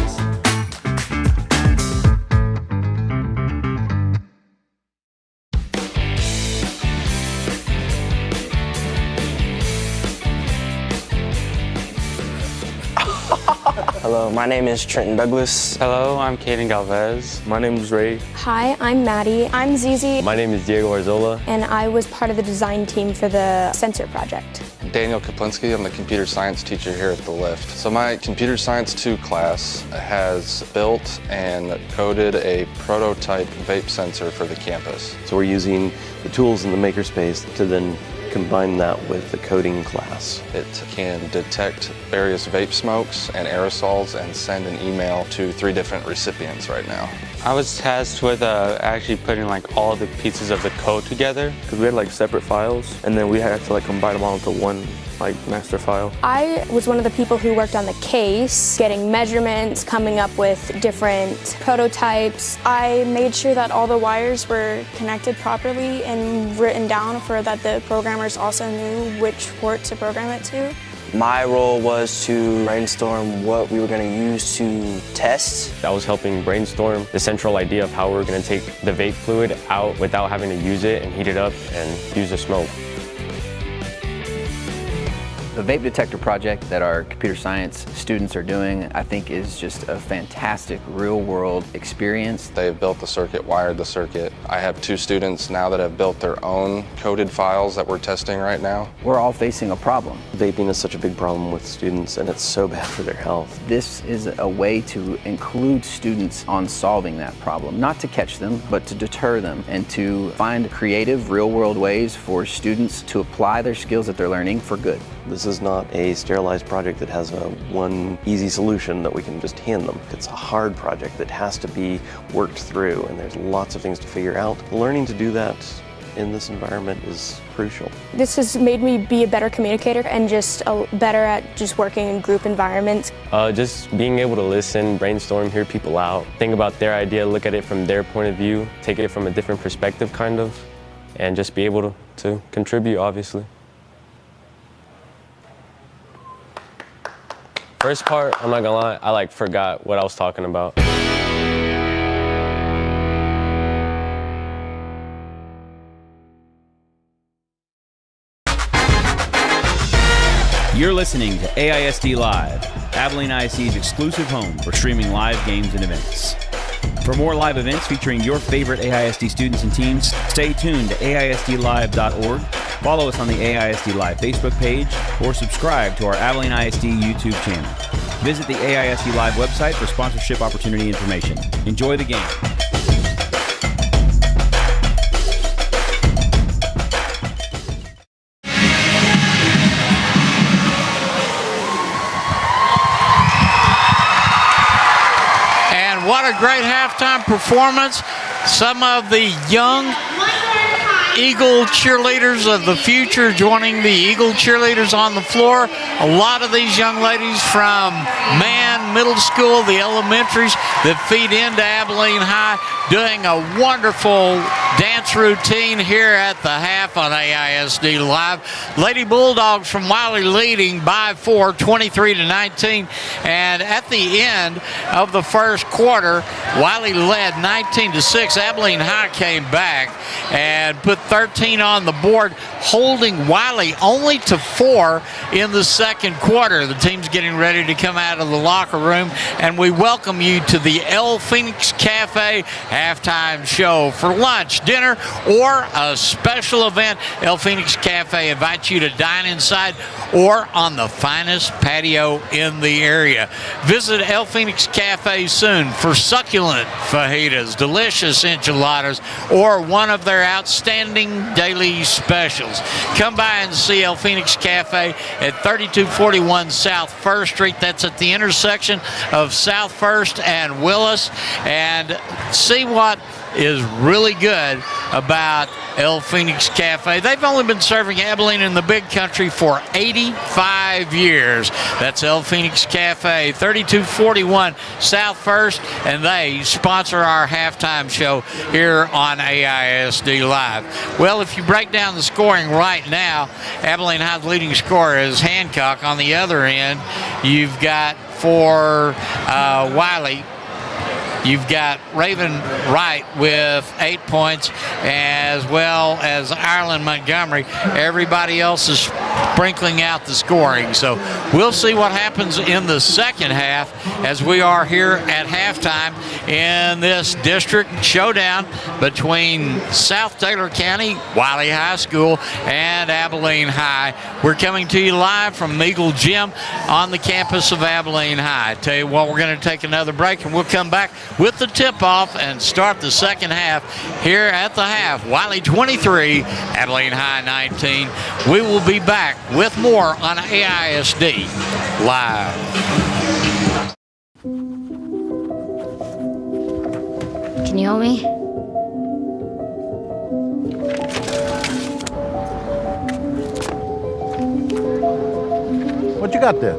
Hello, my name is Trenton Douglas. Hello, I'm Caden Galvez. My name is Ray. Hi, I'm Maddie. I'm Zizi. My name is Diego Arzola. And I was part of the design team for the sensor project. Daniel Kaplinsky, I'm the computer science teacher here at the Lift. So my computer science 2 class has built and coded a prototype vape sensor for the campus. So we're using the tools in the makerspace to then combine that with the coding class. It can detect various vape smokes and aerosols and send an email to 3 different recipients right now. I was tasked with actually putting like all the pieces of the code together. Because we had like separate files, and then we had to like combine them all into one like master file. I was one of the people who worked on the case, getting measurements, coming up with different prototypes. I made sure that all the wires were connected properly and written down for that the programmers also knew which port to program it to. My role was to brainstorm what we were going to use to test. I was helping brainstorm the central idea of how we were going to take the vape fluid out without having to use it and heat it up and use the smoke. The vape detector project that our computer science students are doing, I think, is just a fantastic real-world experience. They've built the circuit, wired the circuit. I have 2 students now that have built their own coded files that we're testing right now. We're all facing a problem. Vaping is such a big problem with students, and it's so bad for their health. This is a way to include students on solving that problem, not to catch them, but to deter them and to find creative, real-world ways for students to apply their skills that they're learning for good. This is not a sterilized project that has one easy solution that we can just hand them. It's a hard project that has to be worked through, and there's lots of things to figure out. Learning to do that in this environment is crucial. This has made me be a better communicator and just better at just working in group environments. Just being able to listen, brainstorm, hear people out, think about their idea, look at it from their point of view, take it from a different perspective kind of, and just be able to contribute, obviously. First part, I'm not gonna lie, I forgot what I was talking about. You're listening to AISD Live, Abilene ISD's exclusive home for streaming live games and events. For more live events featuring your favorite AISD students and teams, stay tuned to AISDlive.org, follow us on the AISD Live Facebook page, or subscribe to our Abilene ISD YouTube channel. Visit the AISD Live website for sponsorship opportunity information. Enjoy the game. What a great halftime performance. Some of the young Eagle cheerleaders of the future joining the Eagle cheerleaders on the floor. A lot of these young ladies from middle school, the elementaries that feed into Abilene High, doing a wonderful dance routine here at the half on AISD Live. Lady Bulldogs from Wylie leading by 4, 23-19. And at the end of the first quarter, Wylie led 19-6. Abilene High came back and put 13 on the board, holding Wylie only to 4 in the second quarter. The team's getting ready to come out of the locker room, and we welcome you to the El Phoenix Cafe halftime show. For lunch, dinner, or a special event, El Phoenix Cafe invites you to dine inside or on the finest patio in the area. Visit El Phoenix Cafe soon for succulent fajitas, delicious enchiladas, or one of their outstanding daily specials. Come by and see El Phoenix Cafe at 3241 South 1st Street. That's at the intersection of South 1st and Willis. And see what is really good about El Phoenix Cafe. They've only been serving Abilene in the big country for 85 years. That's El Phoenix Cafe, 3241 South 1st, and they sponsor our halftime show here on AISD Live. Well, if you break down the scoring right now, Abilene High's leading scorer is Hancock. On the other end, you've got for Wylie, you've got Raven Wright with 8 points, as well as Ireland Montgomery. Everybody else is sprinkling out the scoring. So we'll see what happens in the second half as we are here at halftime in this district showdown between South Taylor County, Wylie High School, and Abilene High. We're coming to you live from Eagle Gym on the campus of Abilene High. Tell you what, we're going to take another break, and we'll come back with the tip-off and start the second half here at the half. Wylie 23, Abilene High 19. We will be back with more on AISD Live. Can you help me? What you got there?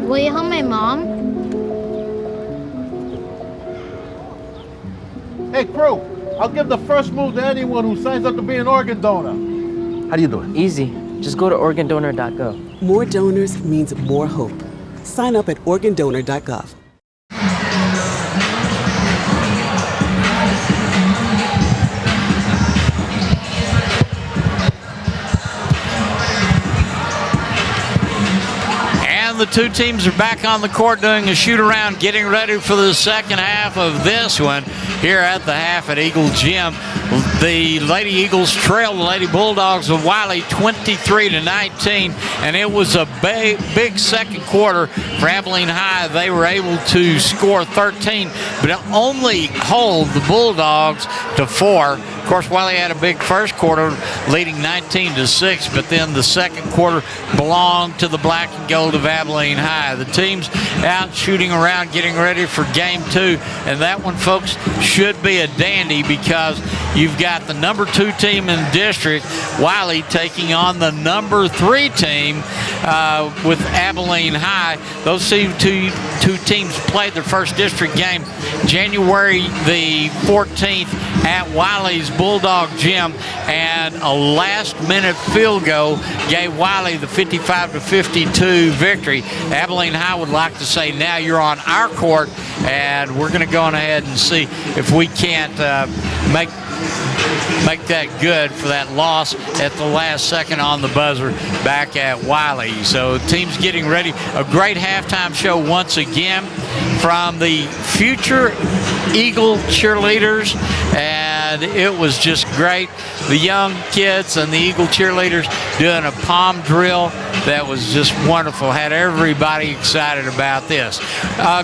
Will you help my mom? Hey, crew, I'll give the first move to anyone who signs up to be an organ donor. How do you do it? Easy. Just go to organdonor.gov. More donors means more hope. Sign up at organdonor.gov. the two teams are back on the court doing a shoot-around, getting ready for the second half of this one here at the half at Eagle Gym. The Lady Eagles trail the Lady Bulldogs of Wylie 23-19, and it was a big second quarter for Abilene High. They were able to score 13, but only hold the Bulldogs to 4. Of course, Wylie had a big first quarter, leading 19-6, but then the second quarter belonged to the black and gold of Abilene High. The team's out shooting around, getting ready for game 2, and that one, folks, should be a dandy because you've got the number 2 team in the district, Wylie, taking on the number 3 team with Abilene High. Those two teams played their first district game January the 14th at Wylie's Bulldog Gym, and a last-minute field goal gave Wylie the 55-52 victory. Abilene High would like to say, now you're on our court, and we're going to go on ahead and see if we can't make that good for that loss at the last second on the buzzer back at Wylie. So the team's getting ready. A great halftime show once again from the future Eagle cheerleaders, and it was just great. The young kids and the Eagle cheerleaders doing a palm drill that was just wonderful. Had everybody excited about this.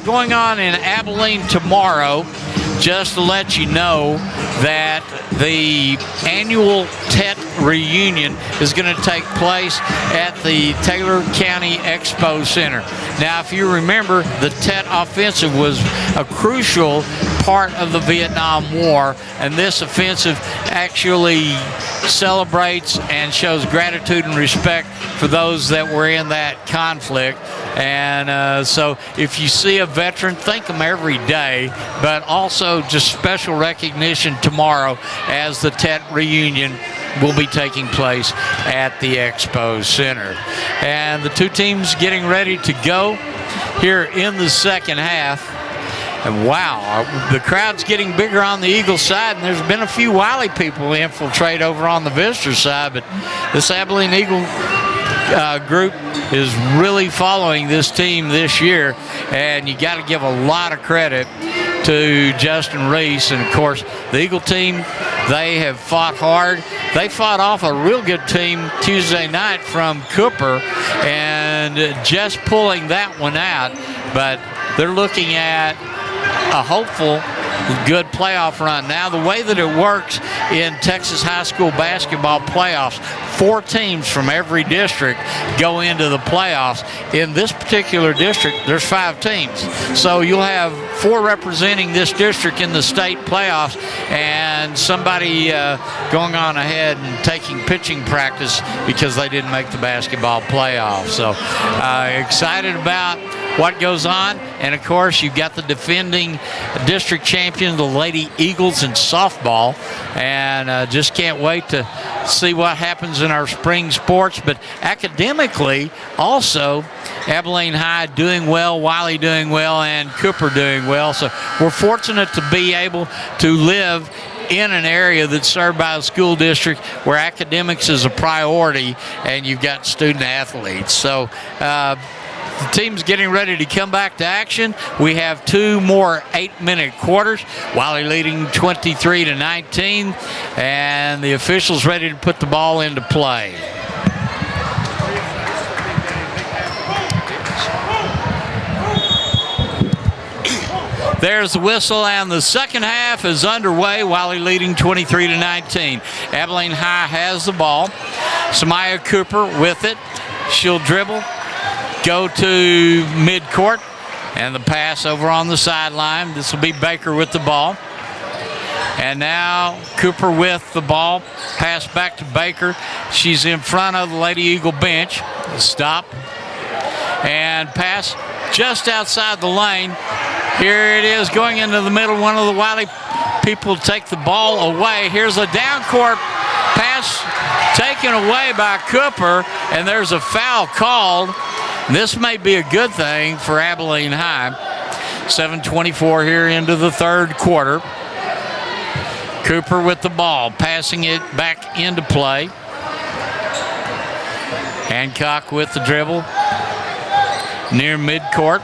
Going on in Abilene tomorrow, just to let you know that the annual TET reunion is going to take place at the Taylor County Expo Center. Now, if you remember, the TET offensive was a crucial part of the Vietnam War, and this offensive actually celebrates and shows gratitude and respect for those that were in that conflict. And so if you see a veteran, thank them every day, but also just special recognition tomorrow as the TET reunion will be taking place at the Expo Center. And the two teams getting ready to go here in the second half. And wow, the crowd's getting bigger on the Eagle side, and there's been a few Wylie people infiltrate over on the visitor side, but this Abilene Eagle group is really following this team this year, and you got to give a lot of credit to Justin Reese. And of course, the Eagle team, they have fought hard. They fought off a real good team Tuesday night from Cooper, and just pulling that one out. But they're looking at a hopeful good playoff run. Now, the way that it works in Texas high school basketball playoffs, 4 teams from every district go into the playoffs. In this particular district, there's 5 teams. So you'll have 4 representing this district in the state playoffs, and somebody going on ahead and taking pitching practice because they didn't make the basketball playoffs. So excited about what goes on. And of course, you've got the defending district champion, the Lady Eagles in softball, and just can't wait to see what happens in our spring sports. But academically, also, Abilene High doing well, Wylie doing well, and Cooper doing well. So we're fortunate to be able to live in an area that's served by a school district where academics is a priority, and you've got student athletes. So the team's getting ready to come back to action. We have 2 more 8-minute quarters. Wylie leading 23-19, and the officials ready to put the ball into play. There's the whistle, and the second half is underway. Wylie leading 23-19. Abilene High has the ball. Samaya Cooper with it. She'll dribble, go to midcourt, and the pass over on the sideline. This will be Baker with the ball. And now Cooper with the ball. Pass back to Baker. She's in front of the Lady Eagle bench. Stop. And pass just outside the lane. Here it is going into the middle. One of the Wylie people take the ball away. Here's a down court pass taken away by Cooper, and there's a foul called. This may be a good thing for Abilene High. 7:24 here into the third quarter. Cooper with the ball, passing it back into play. Hancock with the dribble. near midcourt.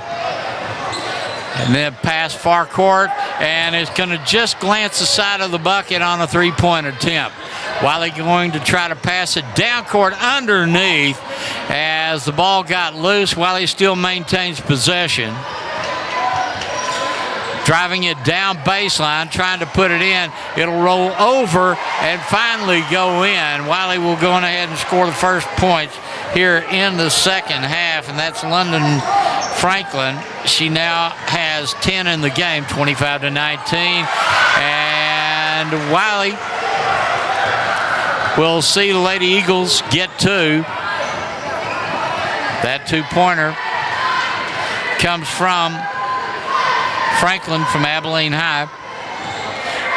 And then pass far court, and it's going to just glance the side of the bucket on a three-point attempt. Wylie going to try to pass it down court underneath. As the ball got loose, Wylie still maintains possession. Driving it down baseline, trying to put it in. It'll roll over and finally go in. Wylie will go on ahead and score the first points here in the second half, and that's London Franklin. She now has 10 in the game, 25-19. And Wylie will see the Lady Eagles get two. That two-pointer comes from Franklin from Abilene High,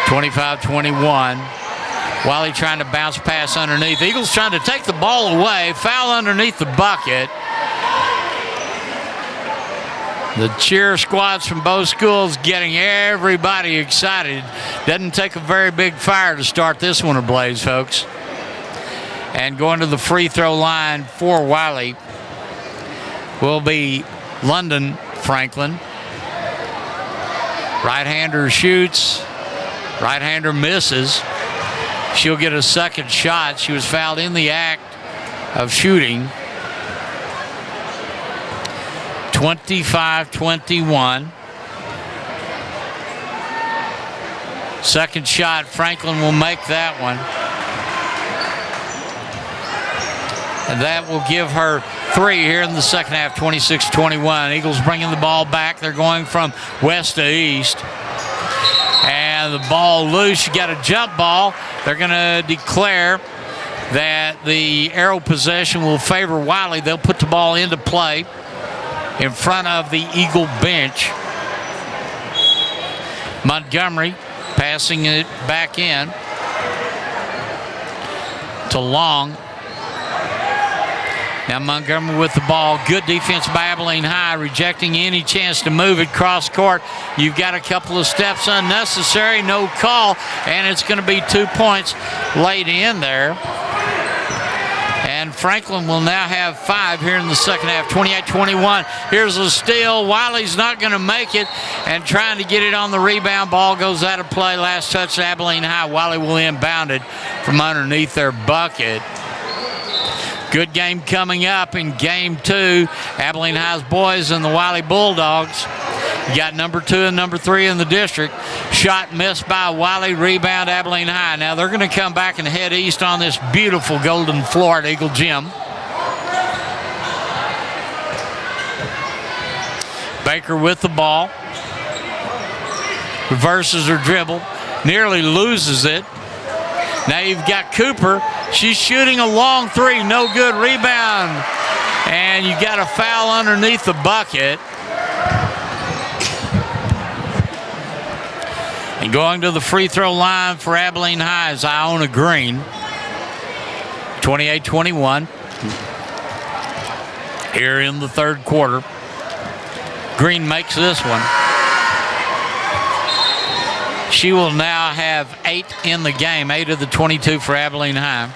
25-21. Wylie trying to bounce pass underneath. Eagles trying to take the ball away. Foul underneath the bucket. The cheer squads from both schools getting everybody excited. Doesn't take a very big fire to start this one ablaze, folks. And going to the free throw line for Wylie will be London Franklin. Right-hander shoots. Right-hander misses. She'll get a second shot. She was fouled in the act of shooting. 25-21. Second shot, Franklin will make that one. And that will give her three here in the second half, 26-21. Eagles bringing the ball back. They're going from west to east. And the ball loose. You got a jump ball. They're going to declare that the arrow possession will favor Wylie. They'll put the ball into play in front of the Eagle bench. Montgomery passing it back in to Long. Now Montgomery with the ball. Good defense by Abilene High, rejecting any chance to move it cross court. You've got a couple of steps unnecessary, no call, and it's going to be 2 points laid in there. And Franklin will now have 5 here in the second half, 28-21. Here's a steal. Wylie's not going to make it, and trying to get it on the rebound. Ball goes out of play. Last touch to Abilene High. Wylie will inbound it from underneath their bucket. Good game coming up in game 2. Abilene High's boys and the Wylie Bulldogs. You got number 2 and number 3 in the district. Shot missed by Wylie, rebound Abilene High. Now they're going to come back and head east on this beautiful golden floor at Eagle Gym. Baker with the ball. Reverses her dribble. Nearly loses it. Now you've got Cooper. She's shooting a long three. No good. Rebound. And you got a foul underneath the bucket. And going to the free throw line for Abilene High is Iona Green. 28-21. Here in the third quarter. Green makes this one. She will now have 8 in the game, 8 of the 22 for Abilene High.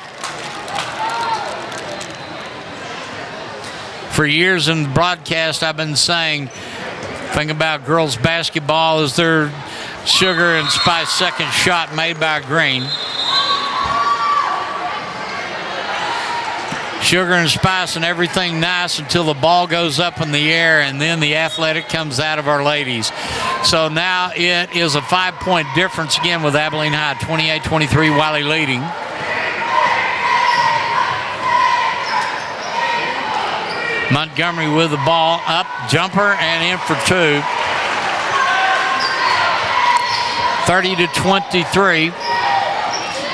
For years in the broadcast, I've been saying, thing about girls basketball is their sugar and spice second shot made by Green. Sugar and spice and everything nice until the ball goes up in the air, and then the athletic comes out of our ladies. So now it is a 5-point difference again with Abilene High, 28-23, Wylie leading. Montgomery with the ball, up, jumper, and in for 2. 30-23.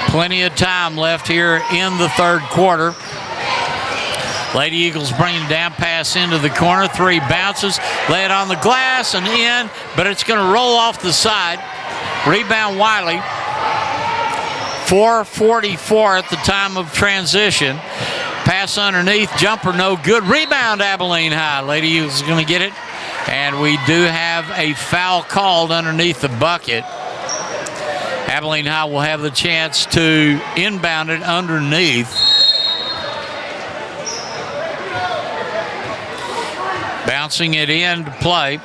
Plenty of time left here in the third quarter. Lady Eagles bringing down pass into the corner. 3 bounces, lay it on the glass and in, but it's going to roll off the side. Rebound Wylie. 4:44 at the time of transition. Pass underneath, jumper no good. Rebound Abilene High. Lady Eagles is going to get it. And we do have a foul called underneath the bucket. Abilene High will have the chance to inbound it underneath. Bouncing it into play.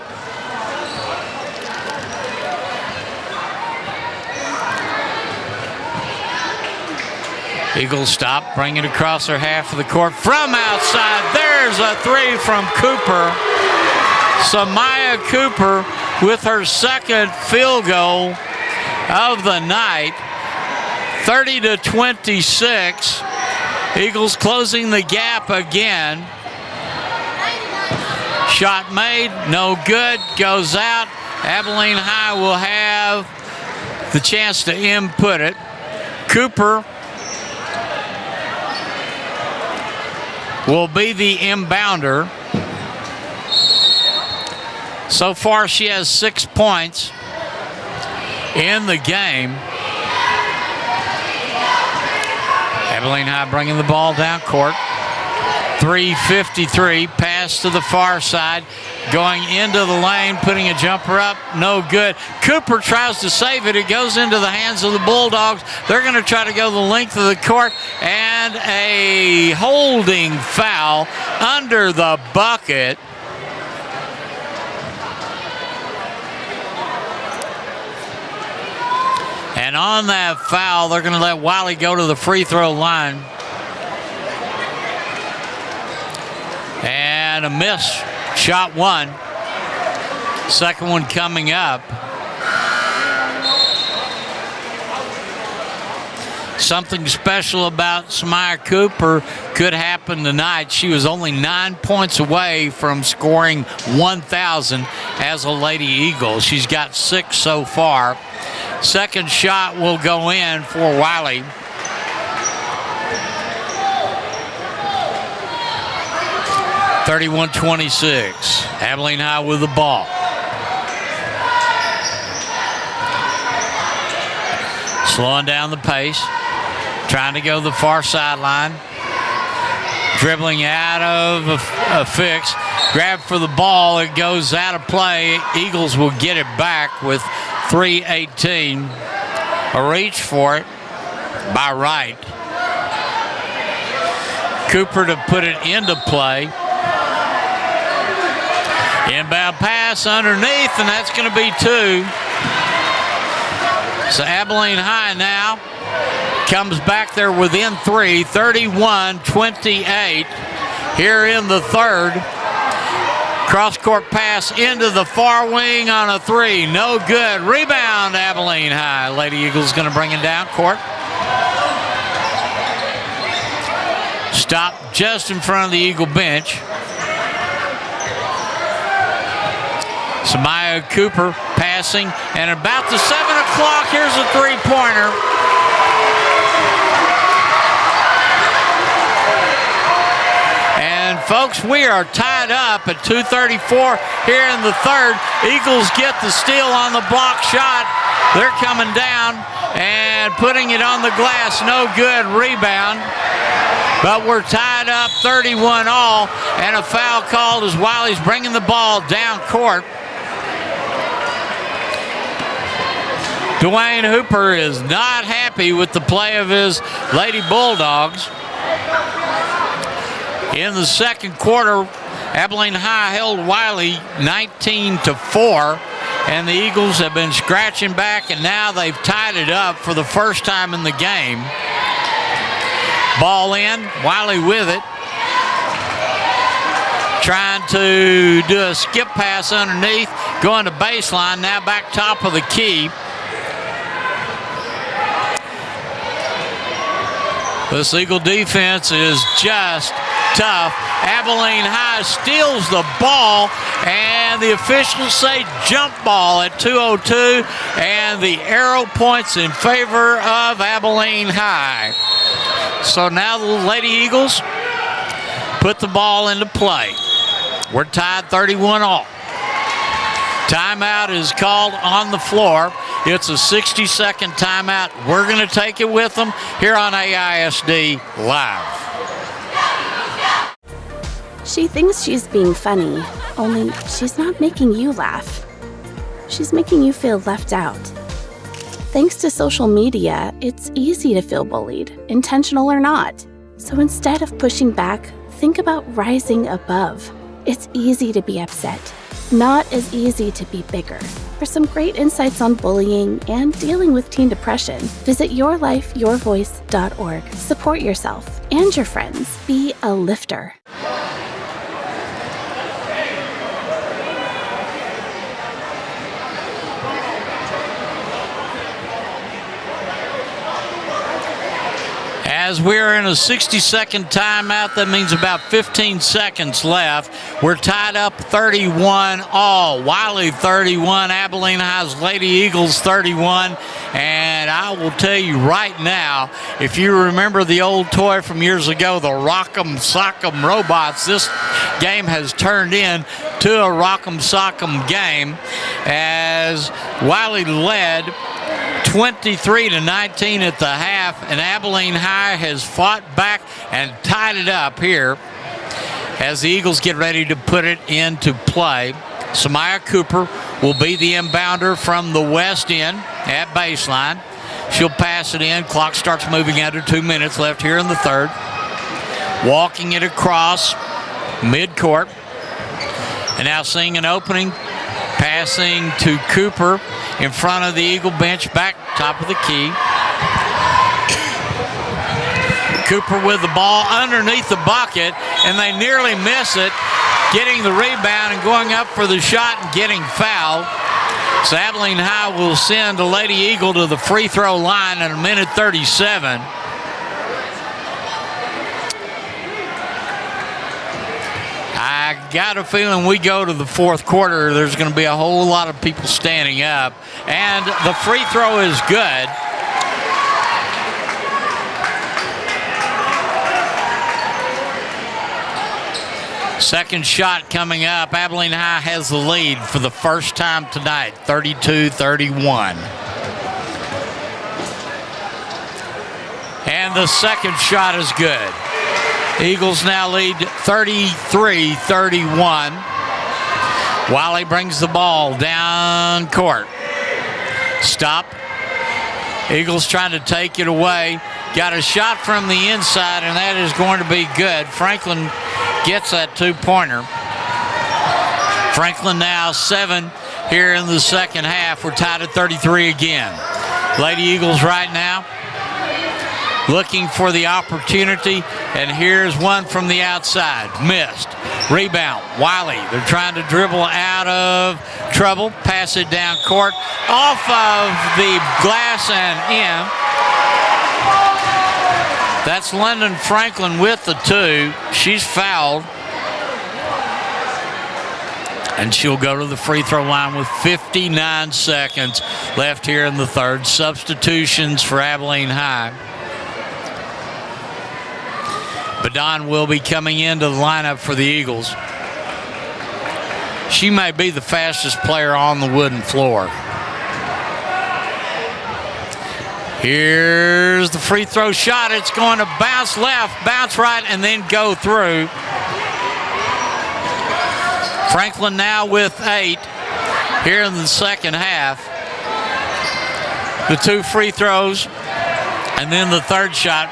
Eagles stop, bring it across their half of the court from outside. There's a three from Cooper. Samaya Cooper with her second field goal of the night. 30-26. Eagles closing the gap again. Shot made, no good, goes out. Abilene High will have the chance to input it. Cooper will be the inbounder. So far, she has 6 points in the game. Abilene High bringing the ball down court. 3:53, pass to the far side, going into the lane, putting a jumper up, no good. Cooper tries to save it. It goes into the hands of the Bulldogs. They're going to try to go the length of the court, and a holding foul under the bucket. And on that foul, they're going to let Wylie go to the free throw line. And a miss, shot one. Second one coming up. Something special about Samaya Cooper could happen tonight. She was only 9 points away from scoring 1,000 as a Lady Eagle. She's got 6 so far. Second shot will go in for Wylie. (31-26). Abilene High with the ball. Slowing down the pace. Trying to go the far sideline. Dribbling out of a fix. Grab for the ball. It goes out of play. Eagles will get it back with 3:18. A reach for it by Wright. Cooper to put it into play. Inbound pass underneath, and that's going to be 2. So Abilene High now comes back there within 3, 31-28 here in the third. Cross-court pass into the far wing on a 3. No good. Rebound, Abilene High. Lady Eagles going to bring it down court. Stop just in front of the Eagle bench. Samaya Cooper passing, and about the 7 o'clock, here's a three-pointer. And folks, we are tied up at 2:34 here in the third. Eagles get the steal on the block shot. They're coming down and putting it on the glass. No good. Rebound. But we're tied up 31 all, and a foul called as Wylie's bringing the ball down court. Dwayne Hooper is not happy with the play of his Lady Bulldogs. In the second quarter, Abilene High held Wylie 19-4, and the Eagles have been scratching back, and now they've tied it up for the first time in the game. Ball in, Wylie with it. Trying to do a skip pass underneath, going to baseline, now back top of the key. This Eagle defense is just tough. Abilene High steals the ball, and the officials say jump ball at 2:02, and the arrow points in favor of Abilene High. So now the Lady Eagles put the ball into play. We're tied 31 all. Timeout is called on the floor. It's a 60-second timeout. We're going to take it with them here on AISD Live. She thinks she's being funny, only she's not making you laugh. She's making you feel left out. Thanks to social media, it's easy to feel bullied, intentional or not. So instead of pushing back, think about rising above. It's easy to be upset, not as easy to be bigger. For some great insights on bullying and dealing with teen depression, visit yourlifeyourvoice.org. Support yourself and your friends. Be a lifter. As we're in a 60-second timeout, that means about 15 seconds left. We're tied up 31 all. Wylie 31, Abilene High's Lady Eagles 31. And I will tell you right now, if you remember the old toy from years ago, the Rock'em Sock'em robots, this game has turned into a Rock'em Sock'em game as Wylie led 23-19 at the half, and Abilene High has fought back and tied it up here as the Eagles get ready to put it into play. Samaya Cooper will be the inbounder from the west end at baseline. She'll pass it in. Clock starts moving under 2 minutes left here in the third. Walking it across midcourt. And now seeing an opening. Passing to Cooper in front of the Eagle bench, back top of the key. Cooper with the ball underneath the bucket, and they nearly miss it, getting the rebound and going up for the shot and getting fouled. So Abilene High will send a Lady Eagle to the free throw line in a minute 37. I got a feeling we go to the fourth quarter, there's going to be a whole lot of people standing up. And the free throw is good. Second shot coming up. Abilene High has the lead for the first time tonight, 32-31. And the second shot is good. Eagles now lead 33-31. Wylie brings the ball down court. Stop. Eagles trying to take it away. Got a shot from the inside, and that is going to be good. Franklin gets that two-pointer. Franklin now 7 here in the second half. We're tied at 33 again. Lady Eagles right now looking for the opportunity, and here's one from the outside. Missed. Rebound. Wylie. They're trying to dribble out of trouble. Pass it down court. Off of the glass and in. That's London Franklin with the two. She's fouled. And she'll go to the free throw line with 59 seconds left here in the third. Substitutions for Abilene High. Badon will be coming into the lineup for the Eagles. She may be the fastest player on the wooden floor. Here's the free throw shot. It's going to bounce left, bounce right, and then go through. Franklin now with 8 here in the second half. The two free throws and then the third shot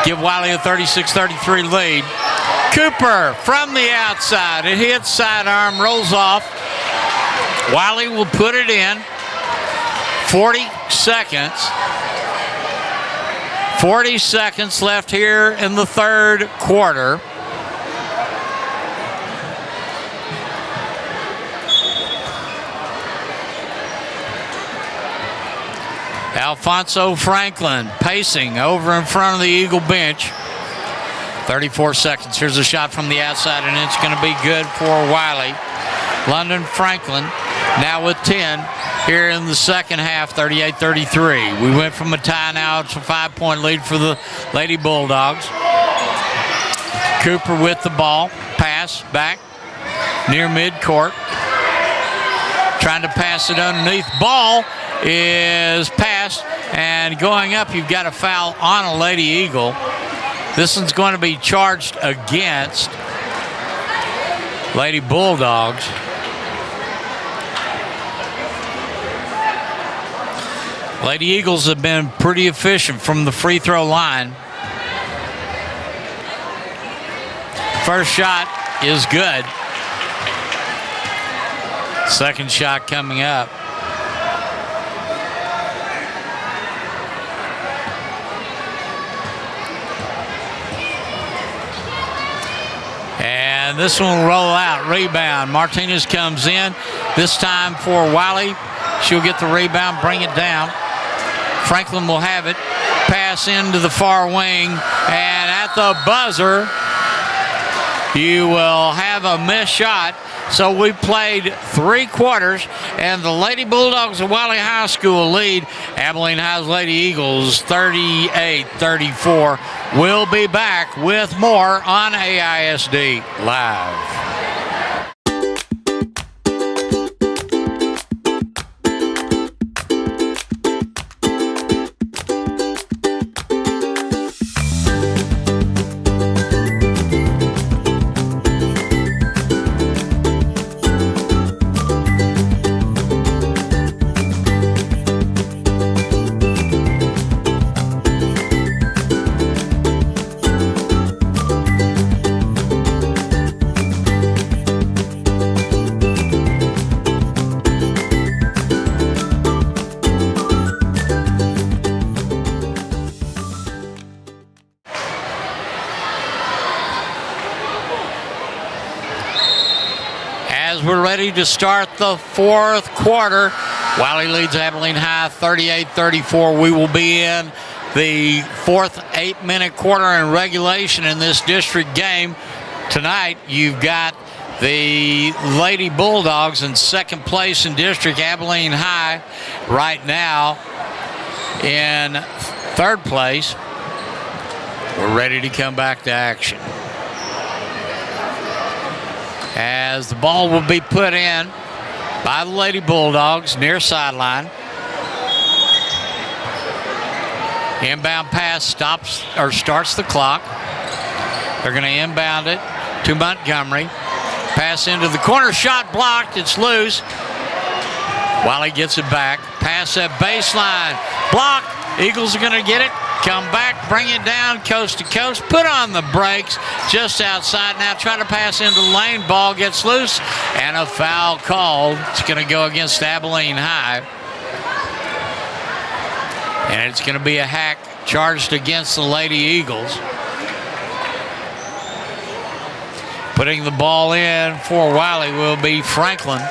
give Wylie a 36-33 lead. Cooper from the outside. It hits sidearm, rolls off. Wylie will put it in. 40 seconds. 40 seconds left here in the third quarter. Alfonso Franklin pacing over in front of the Eagle bench. 34 seconds. Here's a shot from the outside, and it's going to be good for Wylie. London Franklin now with 10 here in the second half, 38-33. We went from a tie now to a 5-point lead for the Lady Bulldogs. Cooper with the ball. Pass back near midcourt. Trying to pass it underneath. Ball is passed, and going up, you've got a foul on a Lady Eagle. This one's going to be charged against Lady Bulldogs. Lady Eagles have been pretty efficient from the free throw line. First shot is good. Second shot coming up. And this one will roll out. Rebound. Martinez comes in. This time for Wylie. She'll get the rebound, bring it down. Franklin will have it. Pass into the far wing. And at the buzzer, you will have a missed shot. So we played 3 quarters, and the Lady Bulldogs of Wylie High School lead Abilene High's Lady Eagles 38-34. We'll be back with more on AISD Live. We're ready to start the 4th quarter. Wylie leads Abilene High 38-34. We will be in the 4th 8-minute quarter in regulation in this district game. Tonight, you've got the Lady Bulldogs in 2nd place in district. Abilene High right now in 3rd place. We're ready to come back to action. As the ball will be put in by the Lady Bulldogs near sideline. Inbound pass starts the clock. They're going to inbound it to Montgomery. Pass into the corner, shot blocked, it's loose. Wylie gets it back. Pass at baseline, blocked. Eagles are going to get it. Come back, bring it down coast to coast, put on the brakes just outside. Now try to pass into the lane. Ball gets loose, and a foul called. It's going to go against Abilene High. And it's going to be a hack charged against the Lady Eagles. Putting the ball in for Wylie will be Franklin.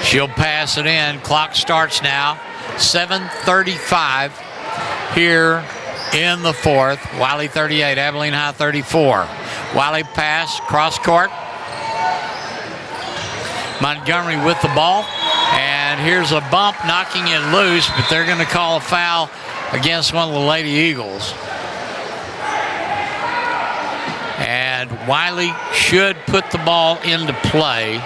She'll pass it in. Clock starts now. 7:35 here in the 4th. Wylie 38, Abilene High 34. Wylie pass, cross court. Montgomery with the ball. And here's a bump knocking it loose, but they're going to call a foul against one of the Lady Eagles. And Wylie should put the ball into play.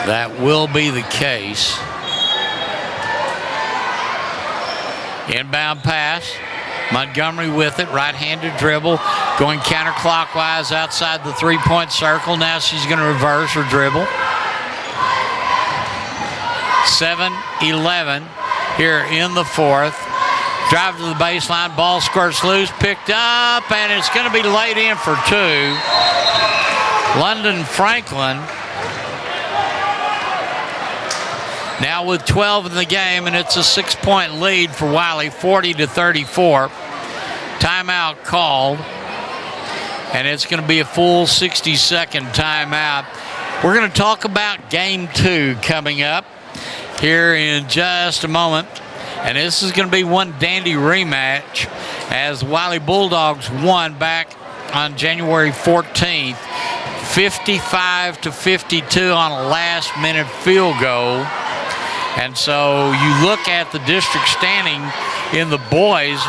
That will be the case. Inbound pass. Montgomery with it. Right-handed dribble. Going counterclockwise outside the three-point circle. Now she's going to reverse her dribble. 7-11 here in the 4th. Drive to the baseline. Ball squirts loose. Picked up. And it's going to be laid in for 2. London Franklin now with 12 in the game, and it's a 6-point lead for Wylie, 40-34. Timeout called, and it's going to be a full 60-second timeout. We're going to talk about Game 2 coming up here in just a moment, and this is going to be one dandy rematch as Wylie Bulldogs won back on January 14th, 55-52 on a last-minute field goal. And so you look at the district standing in the boys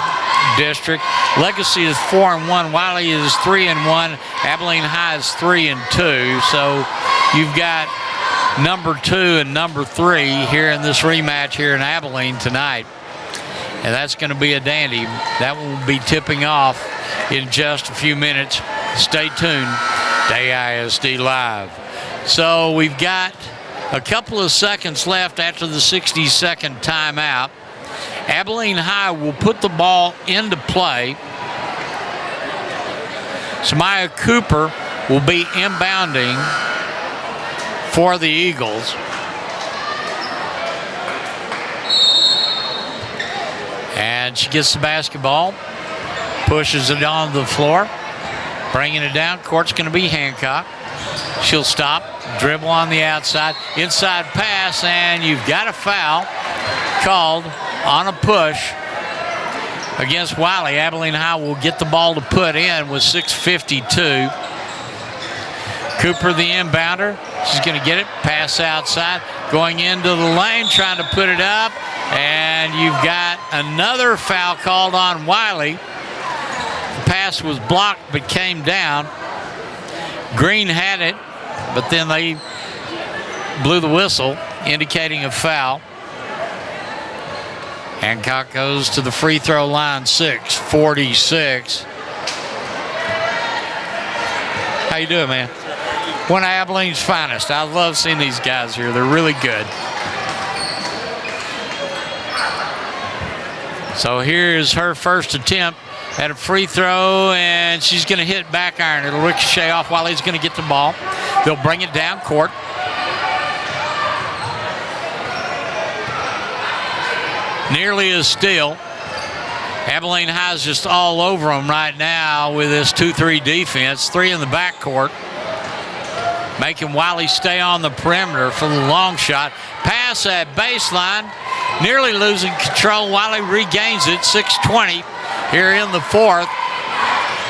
district. Legacy is 4-1. Wylie is 3-1. Abilene High is 3-2. So you've got number 2 and number 3 here in this rematch here in Abilene tonight. And that's going to be a dandy. That will be tipping off in just a few minutes. Stay tuned to AISD Live. So we've got a couple of seconds left after the 60-second timeout. Abilene High will put the ball into play. Samaya Cooper will be inbounding for the Eagles. And she gets the basketball, pushes it onto the floor, bringing it down. Court's going to be Hancock. She'll stop, dribble on the outside, inside pass, and you've got a foul called on a push against Wylie. Abilene High will get the ball to put in with 6:52. Cooper, the inbounder. She's going to get it, pass outside, going into the lane, trying to put it up, and you've got another foul called on Wylie. The pass was blocked but came down. Green had it, but then they blew the whistle, indicating a foul. Hancock goes to the free throw line, 6:46. How you doing, man? One of Abilene's finest. I love seeing these guys here. They're really good. So here's her first attempt at a free throw, and she's going to hit back iron. It'll ricochet off while he's going to get the ball. They'll bring it down court. Nearly a steal. Abilene High is just all over them right now with this 2-3 defense. 3 in the backcourt, making Wylie stay on the perimeter for the long shot. Pass at baseline, nearly losing control. Wylie regains it, 6:20 here in the fourth.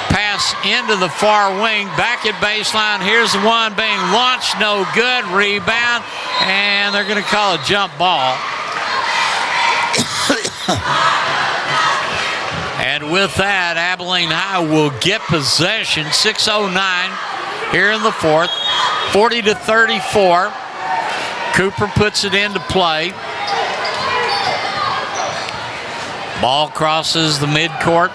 Pass into the far wing, back at baseline. Here's the one being launched, no good. Rebound, and they're going to call a jump ball. And with that, Abilene High will get possession. 6:09 here in the fourth. 40-34. Cooper puts it into play. Ball crosses the midcourt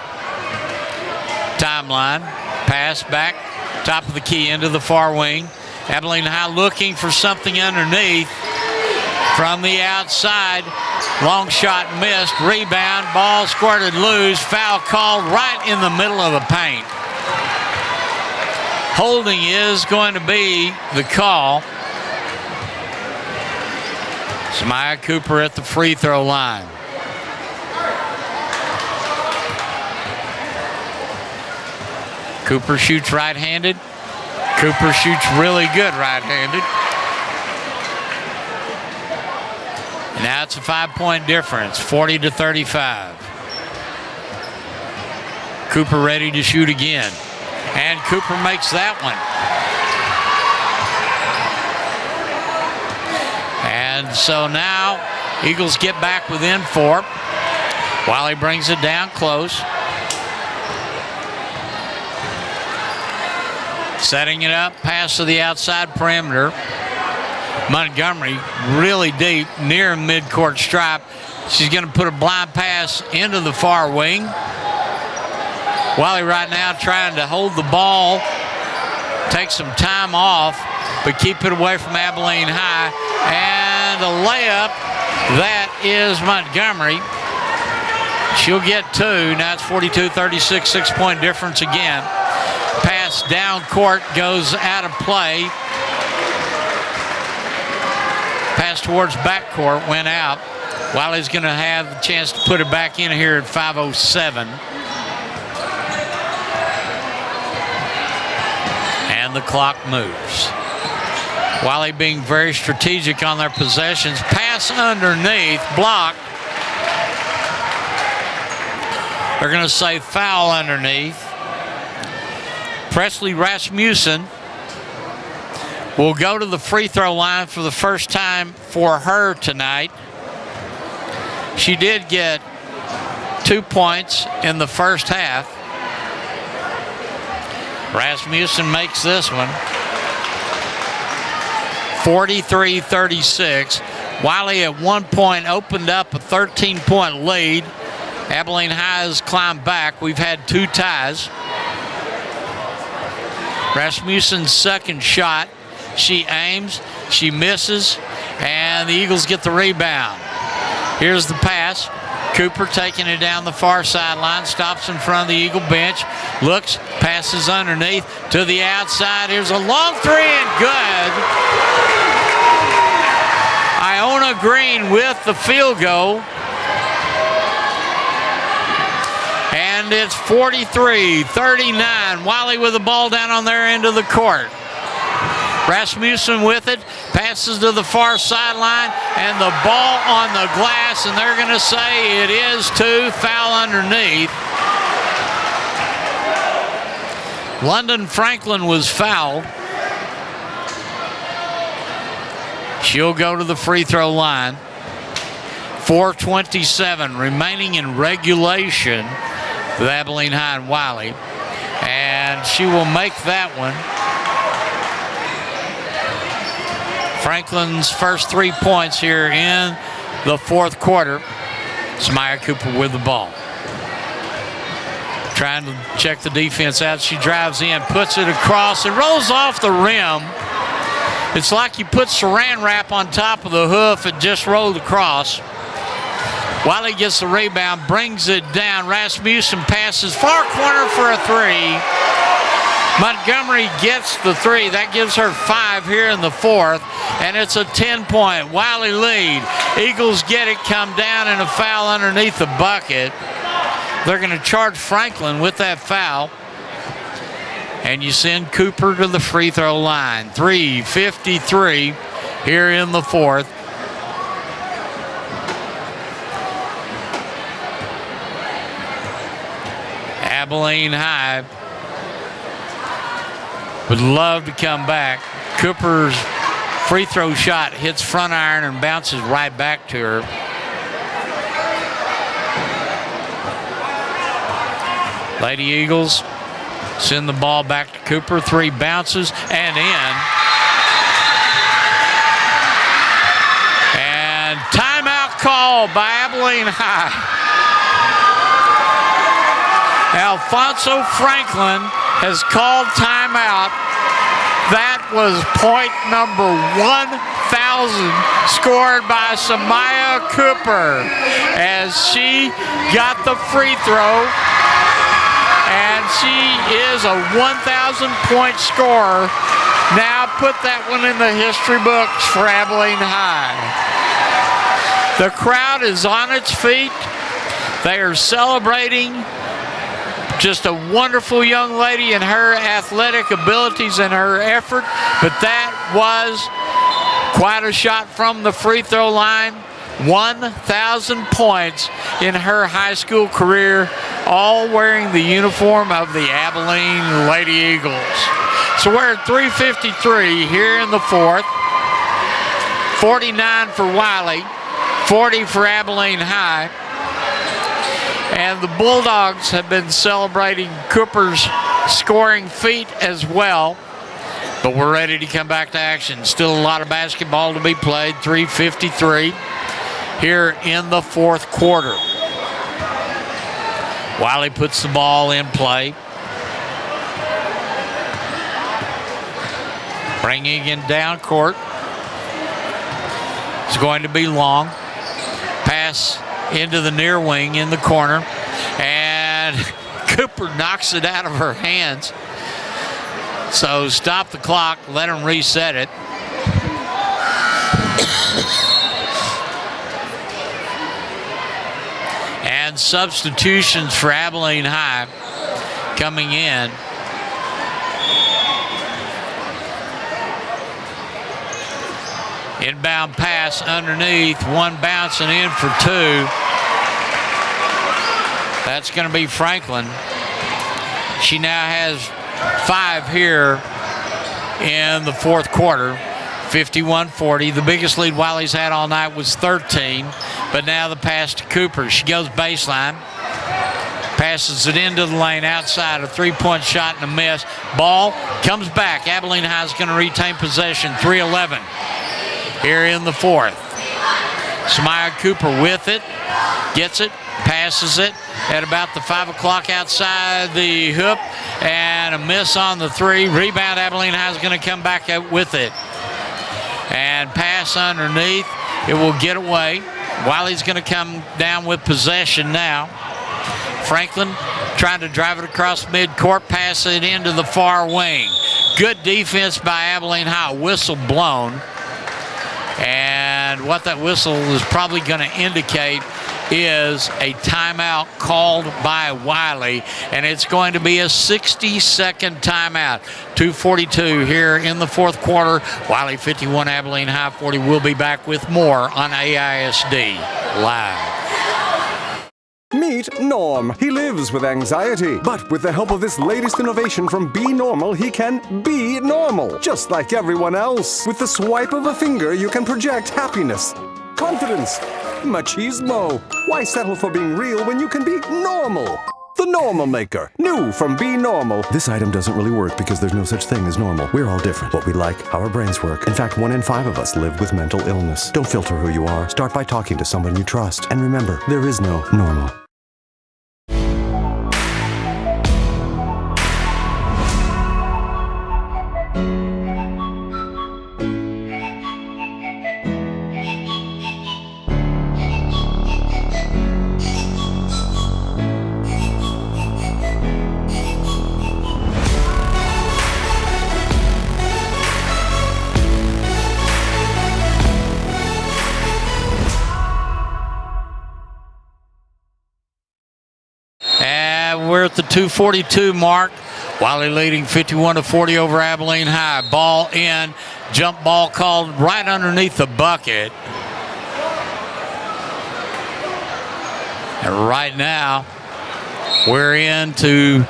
timeline. Pass back, top of the key into the far wing. Abilene High looking for something underneath. From the outside, long shot missed. Rebound, ball squirted loose. Foul called right in the middle of the paint. Holding is going to be the call. Samaya Cooper at the free throw line. Cooper shoots right-handed. Cooper shoots really good right-handed. And now it's a 5-point difference, 40-35. Cooper ready to shoot again. And Cooper makes that one. And so now Eagles get back within 4. Wylie brings it down close. Setting it up, pass to the outside perimeter. Montgomery really deep near midcourt stripe. She's going to put a blind pass into the far wing. Wylie right now trying to hold the ball, take some time off, but keep it away from Abilene High. And a layup, that is Montgomery. She'll get 2. Now it's 42-36, 6-point difference again. Pass down court goes out of play. Pass towards backcourt went out. Wylie's going to have the chance to put it back in here at 5:07. And the clock moves. Wylie being very strategic on their possessions. Pass underneath, blocked. They're going to say foul underneath. Presley Rasmussen will go to the free throw line for the first time for her tonight. She did get 2 points in the first half. Rasmussen makes this one. 43-36. Wylie at one point opened up a 13-point lead. Abilene High has climbed back. We've had 2 ties. Rasmussen's second shot. She aims, she misses, and the Eagles get the rebound. Here's the pass. Cooper taking it down the far sideline, stops in front of the Eagle bench, looks, passes underneath to the outside. Here's a long three and good. Iona Green with the field goal. And it's 43-39. Wylie with the ball down on their end of the court. Rasmussen with it, passes to the far sideline, and the ball on the glass, and they're going to say it is two, foul underneath. London Franklin was fouled. She'll go to the free throw line. 4:27 remaining in regulation with Abilene High and Wylie. And she will make that one. Franklin's first 3 points here in the fourth quarter. Samaya Cooper with the ball. Trying to check the defense out. She drives in, puts it across, and rolls off the rim. It's like you put saran wrap on top of the hoof and just rolled across. Wylie gets the rebound, brings it down. Rasmussen passes far corner for a three. Montgomery gets the three. That gives her 5 here in the fourth, and it's a 10-point Wylie lead. Eagles get it, come down, and a foul underneath the bucket. They're going to charge Franklin with that foul. And you send Cooper to the free throw line. 3:53 here in the fourth. Abilene High would love to come back. Cooper's free throw shot hits front iron and bounces right back to her. Lady Eagles send the ball back to Cooper. 3 bounces and in. And timeout call by Abilene High. Alfonso Franklin has called timeout. That was point number 1,000 scored by Samaya Cooper as she got the free throw. And she is a 1,000-point scorer. Now put that one in the history books for Abilene High. The crowd is on its feet. They are celebrating just a wonderful young lady and her athletic abilities and her effort. But that was quite a shot from the free throw line. 1,000 points in her high school career, all wearing the uniform of the Abilene Lady Eagles. So we're at 3:53 here in the fourth. 49 for Wylie, 40 for Abilene High. And the Bulldogs have been celebrating Cooper's scoring feat as well. But we're ready to come back to action. Still a lot of basketball to be played. 3:53 here in the fourth quarter. Wylie puts the ball in play. Bringing it down court. It's going to be long. Pass into the near wing in the corner. And Cooper knocks it out of her hands. So stop the clock, let them reset it. And substitutions for Abilene High coming in. Inbound pass underneath, one bouncing in for 2. That's going to be Franklin. She now has 5 here in the fourth quarter. 51-40. The biggest lead Wylie's had all night was 13, but now the pass to Cooper. She goes baseline, passes it into the lane outside, a 3-point shot and a miss. Ball comes back. Abilene High is going to retain possession. 3:11 here in the fourth. Samaya Cooper with it, gets it, passes it at about the 5 o'clock outside the hoop, and a miss on the 3. Rebound, Abilene High is going to come back with it. And pass underneath, it will get away. Wylie's going to come down with possession now. Franklin trying to drive it across midcourt, pass it into the far wing. Good defense by Abilene High. Whistle blown. And what that whistle is probably going to indicate is a timeout called by Wylie, and it's going to be a 60-second timeout. 2:42 here in the fourth quarter. Wylie 51, Abilene High 40. We'll be back with more on AISD Live. Meet Norm. He lives with anxiety, but with the help of this latest innovation from Be Normal, he can be normal, just like everyone else. With the swipe of a finger, you can project happiness, confidence, machismo. Why settle for being real when you can be normal? The Normal Maker, new from Be Normal. This item doesn't really work because there's no such thing as normal. We're all different. What we like, how our brains work. In fact, 1 in 5 of us live with mental illness. Don't filter who you are. Start by talking to someone you trust. And remember, there is no normal. We're at the 2:42 mark. Wylie leading 51-40 over Abilene High. Ball in. Jump ball called right underneath the bucket. And right now, we're into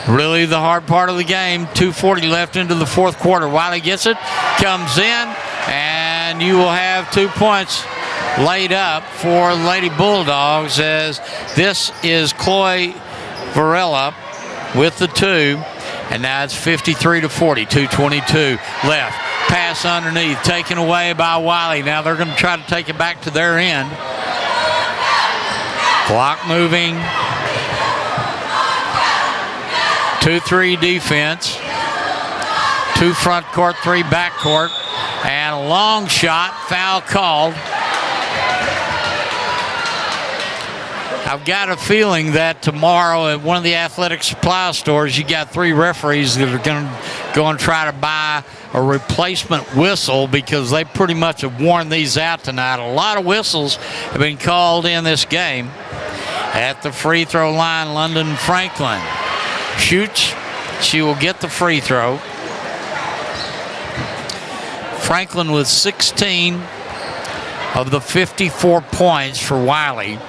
really the hard part of the game. 2:40 left into the fourth quarter. Wylie gets it, comes in, and you will have 2 points laid up for Lady Bulldogs, as this is Chloe Varela with the 2, and now it's 53-40, 2:22 left. Pass underneath, taken away by Wylie. Now they're going to try to take it back to their end. Clock moving. 2-3 defense. 2 front court, 3 back court, and a long shot, foul called. I've got a feeling that tomorrow at one of the athletic supply stores, you got 3 referees that are going to go and try to buy a replacement whistle, because they pretty much have worn these out tonight. A lot of whistles have been called in this game. At the free throw line, London Franklin shoots. She will get the free throw. Franklin with 16 of the 54 points for Wylie.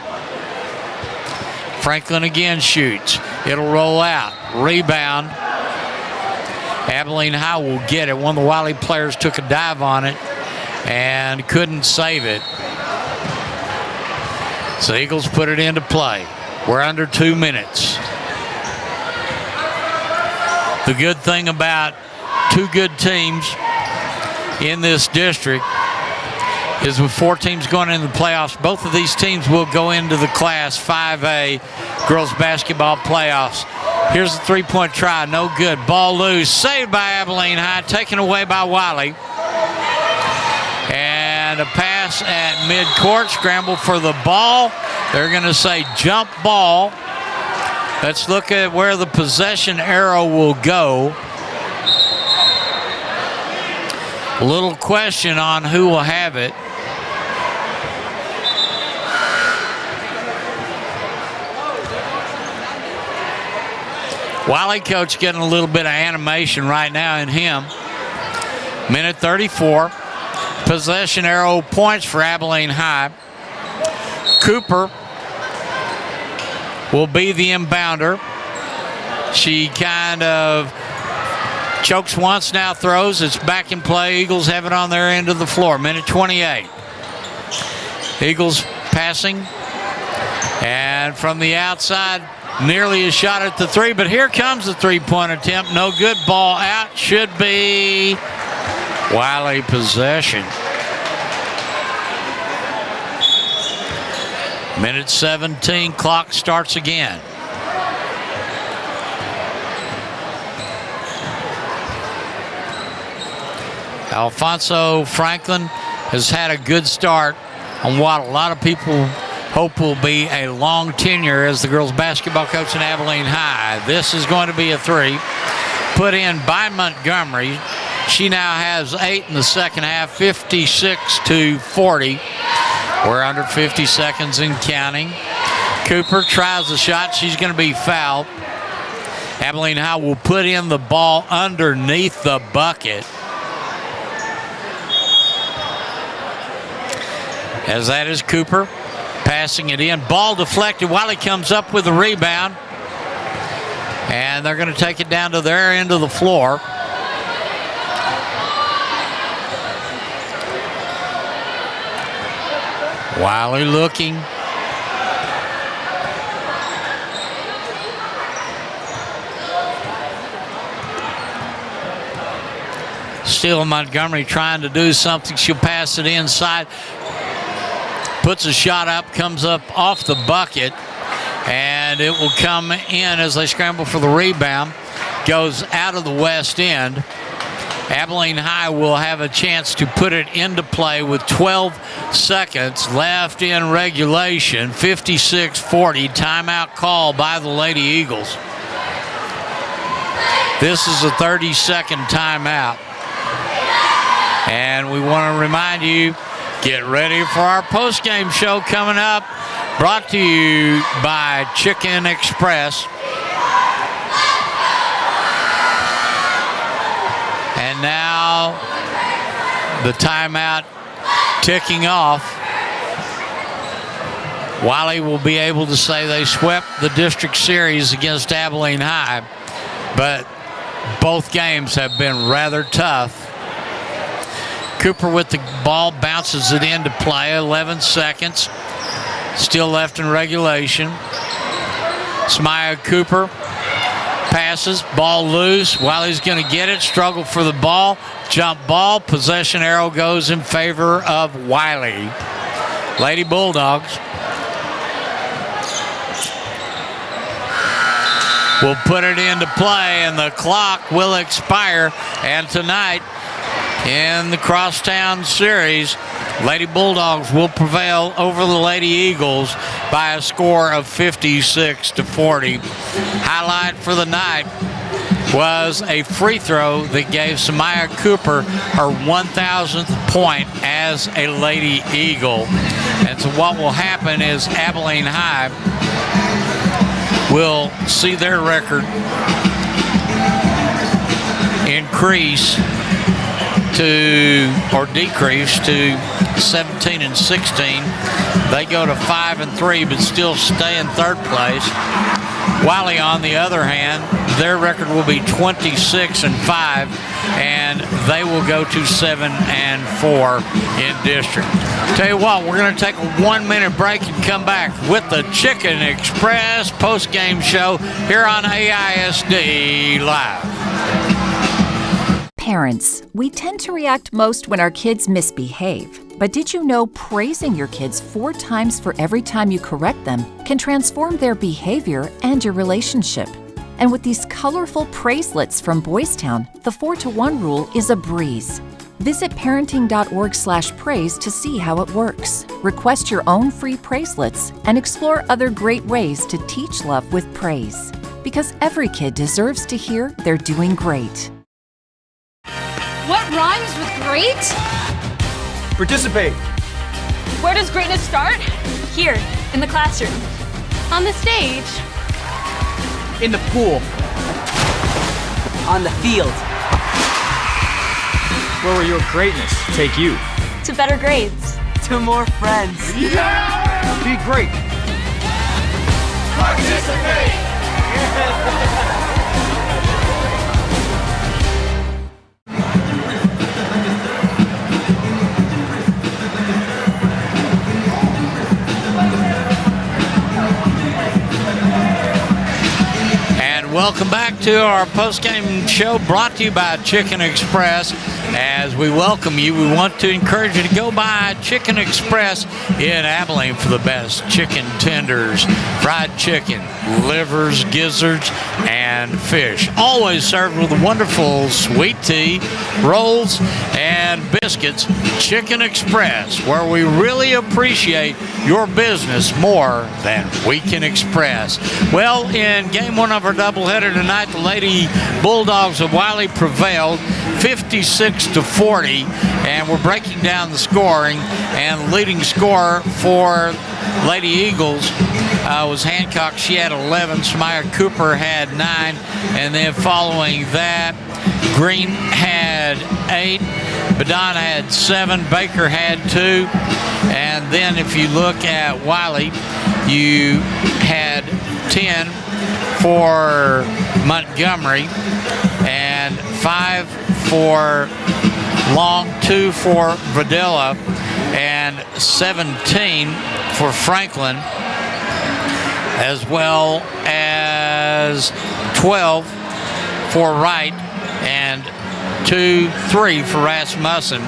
Franklin again shoots. It'll roll out. Rebound. Abilene High will get it. One of the Wylie players took a dive on it and couldn't save it. So Eagles put it into play. We're under 2 minutes. The good thing about 2 good teams in this district is with 4 teams going into the playoffs, both of these teams will go into the Class 5A girls basketball playoffs. Here's the 3-point try, no good. Ball loose, saved by Abilene High, taken away by Wylie. And a pass at midcourt, scramble for the ball. They're going to say jump ball. Let's look at where the possession arrow will go. A little question on who will have it. Wylie coach getting a little bit of animation right now in him. Minute 34. Possession arrow points for Abilene High. Cooper will be the inbounder. She kind of chokes once, now throws. It's back in play. Eagles have it on their end of the floor. Minute 28. Eagles passing. And from the outside, nearly a shot at the 3, but here comes the 3-point attempt. No good. Ball out. Should be Wylie possession. Minute 17. Clock starts again. Alfonso Franklin has had a good start on what a lot of people hope will be a long tenure as the girls basketball coach in Abilene High. This is going to be a three put in by Montgomery. She now has 8 in the second half, 56-40. We're under 50 seconds and counting. Cooper tries the shot. She's going to be fouled. Abilene High will put in the ball underneath the bucket. As that is Cooper passing it in. Ball deflected. Wylie comes up with the rebound. And they're going to take it down to their end of the floor. Wylie looking. Still Montgomery trying to do something. She'll pass it inside. Puts a shot up, comes up off the bucket, and it will come in as they scramble for the rebound. Goes out of the west end. Abilene High will have a chance to put it into play with 12 seconds left in regulation. 56-40, timeout call by the Lady Eagles. This is a 30-second timeout. And we want to remind you, get ready for our post-game show coming up, brought to you by Chicken Express. And now the timeout ticking off. Wylie will be able to say they swept the district series against Abilene High, but both games have been rather tough. Cooper with the ball, bounces it into play, 11 seconds. Still left in regulation. Smia Cooper passes, ball loose. Wylie's going to get it, struggle for the ball. Jump ball, possession arrow goes in favor of Wylie. Lady Bulldogs will put it into play, and the clock will expire. And tonight, in the Crosstown Series, Lady Bulldogs will prevail over the Lady Eagles by a score of 56-40. Highlight for the night was a free throw that gave Smia Cooper her 1,000th point as a Lady Eagle. And so what will happen is Abilene High will see their record increase or decrease to 17-16. They go to 5-3, but still stay in third place. Wylie, on the other hand, their record will be 26-5, and they will go to 7-4 in district. Tell you what, we're going to take a 1-minute break and come back with the Chicken Express post-game show here on AISD Live. Parents, we tend to react most when our kids misbehave. But did you know praising your kids 4 times for every time you correct them can transform their behavior and your relationship? And with these colorful praiselets from Boys Town, the 4-to-1 rule is a breeze. Visit parenting.org/praise to see how it works. Request your own free praiselets and explore other great ways to teach love with praise. Because every kid deserves to hear they're doing great. What rhymes with great? Participate. Where does greatness start? Here, in the classroom. On the stage. In the pool. On the field. Where will your greatness take you? To better grades. To more friends. Yeah! Be great. Participate. Welcome back to our post-game show brought to you by Chicken Express. as we welcome you, we want to encourage you to go by Chicken Express in Abilene for the best chicken tenders, fried chicken, livers, gizzards, and fish. Always served with wonderful sweet tea, rolls, and biscuits. Chicken Express, where we really appreciate your business more than we can express. Well, in game one of our doubleheader tonight, the Lady Bulldogs of Wylie prevailed 56-40, and we're breaking down the scoring, and the leading scorer for Lady Eagles was Hancock. She had 11. Samaya Cooper had 9, and then following that, Green had 8, Badana had 7, Baker had 2, and then if you look at Wylie, you had 10 for Montgomery, and 5 for Long, 2 for Videla, and 17 for Franklin, as well as 12 for Wright, and 2-3 for Rasmussen.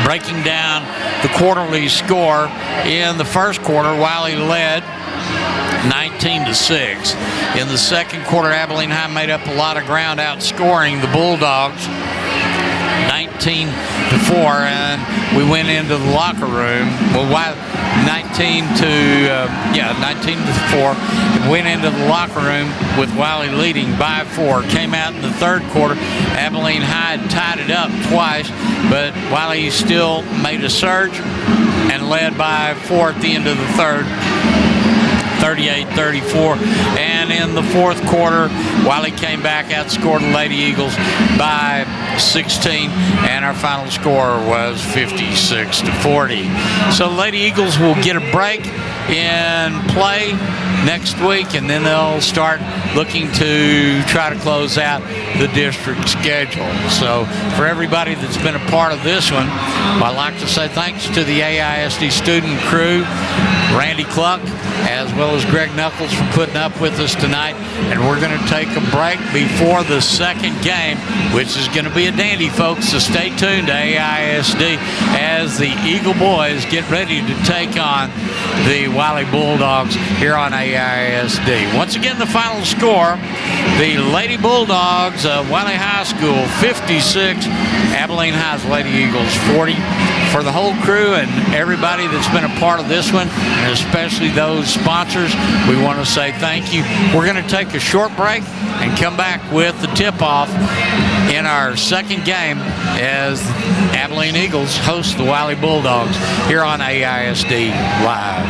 Breaking down the quarterly score, in the first quarter, Wylie led 19-6. In the second quarter, Abilene High made up a lot of ground, outscoring the Bulldogs 19-4, and we went into the locker room. Well, 19-4, and went into the locker room with Wylie leading by 4. Came out in the third quarter. Abilene High tied it up twice, but Wylie still made a surge and led by 4 at the end of the third. 38-34, and in the fourth quarter, Wylie came back, outscored the Lady Eagles by 16, and our final score was 56-40. So Lady Eagles will get a break in play next week, and then they'll start looking to try to close out the district schedule. So for everybody that's been a part of this one, I'd like to say thanks to the AISD student crew, Randy Cluck, as well as Greg Knuckles, for putting up with us tonight. And we're going to take a break before the second game, which is going to be a dandy, folks. So stay tuned to AISD as the Eagle boys get ready to take on the Wylie Bulldogs here on AISD. Once again, the final score, the Lady Bulldogs of Wylie High School 56, Abilene High's Lady Eagles 40. For the whole crew and everybody that's been a part of this one, and especially those sponsors, we want to say thank you. We're going to take a short break and come back with the tip-off in our second game as Abilene Eagles host the Wylie Bulldogs here on AISD Live.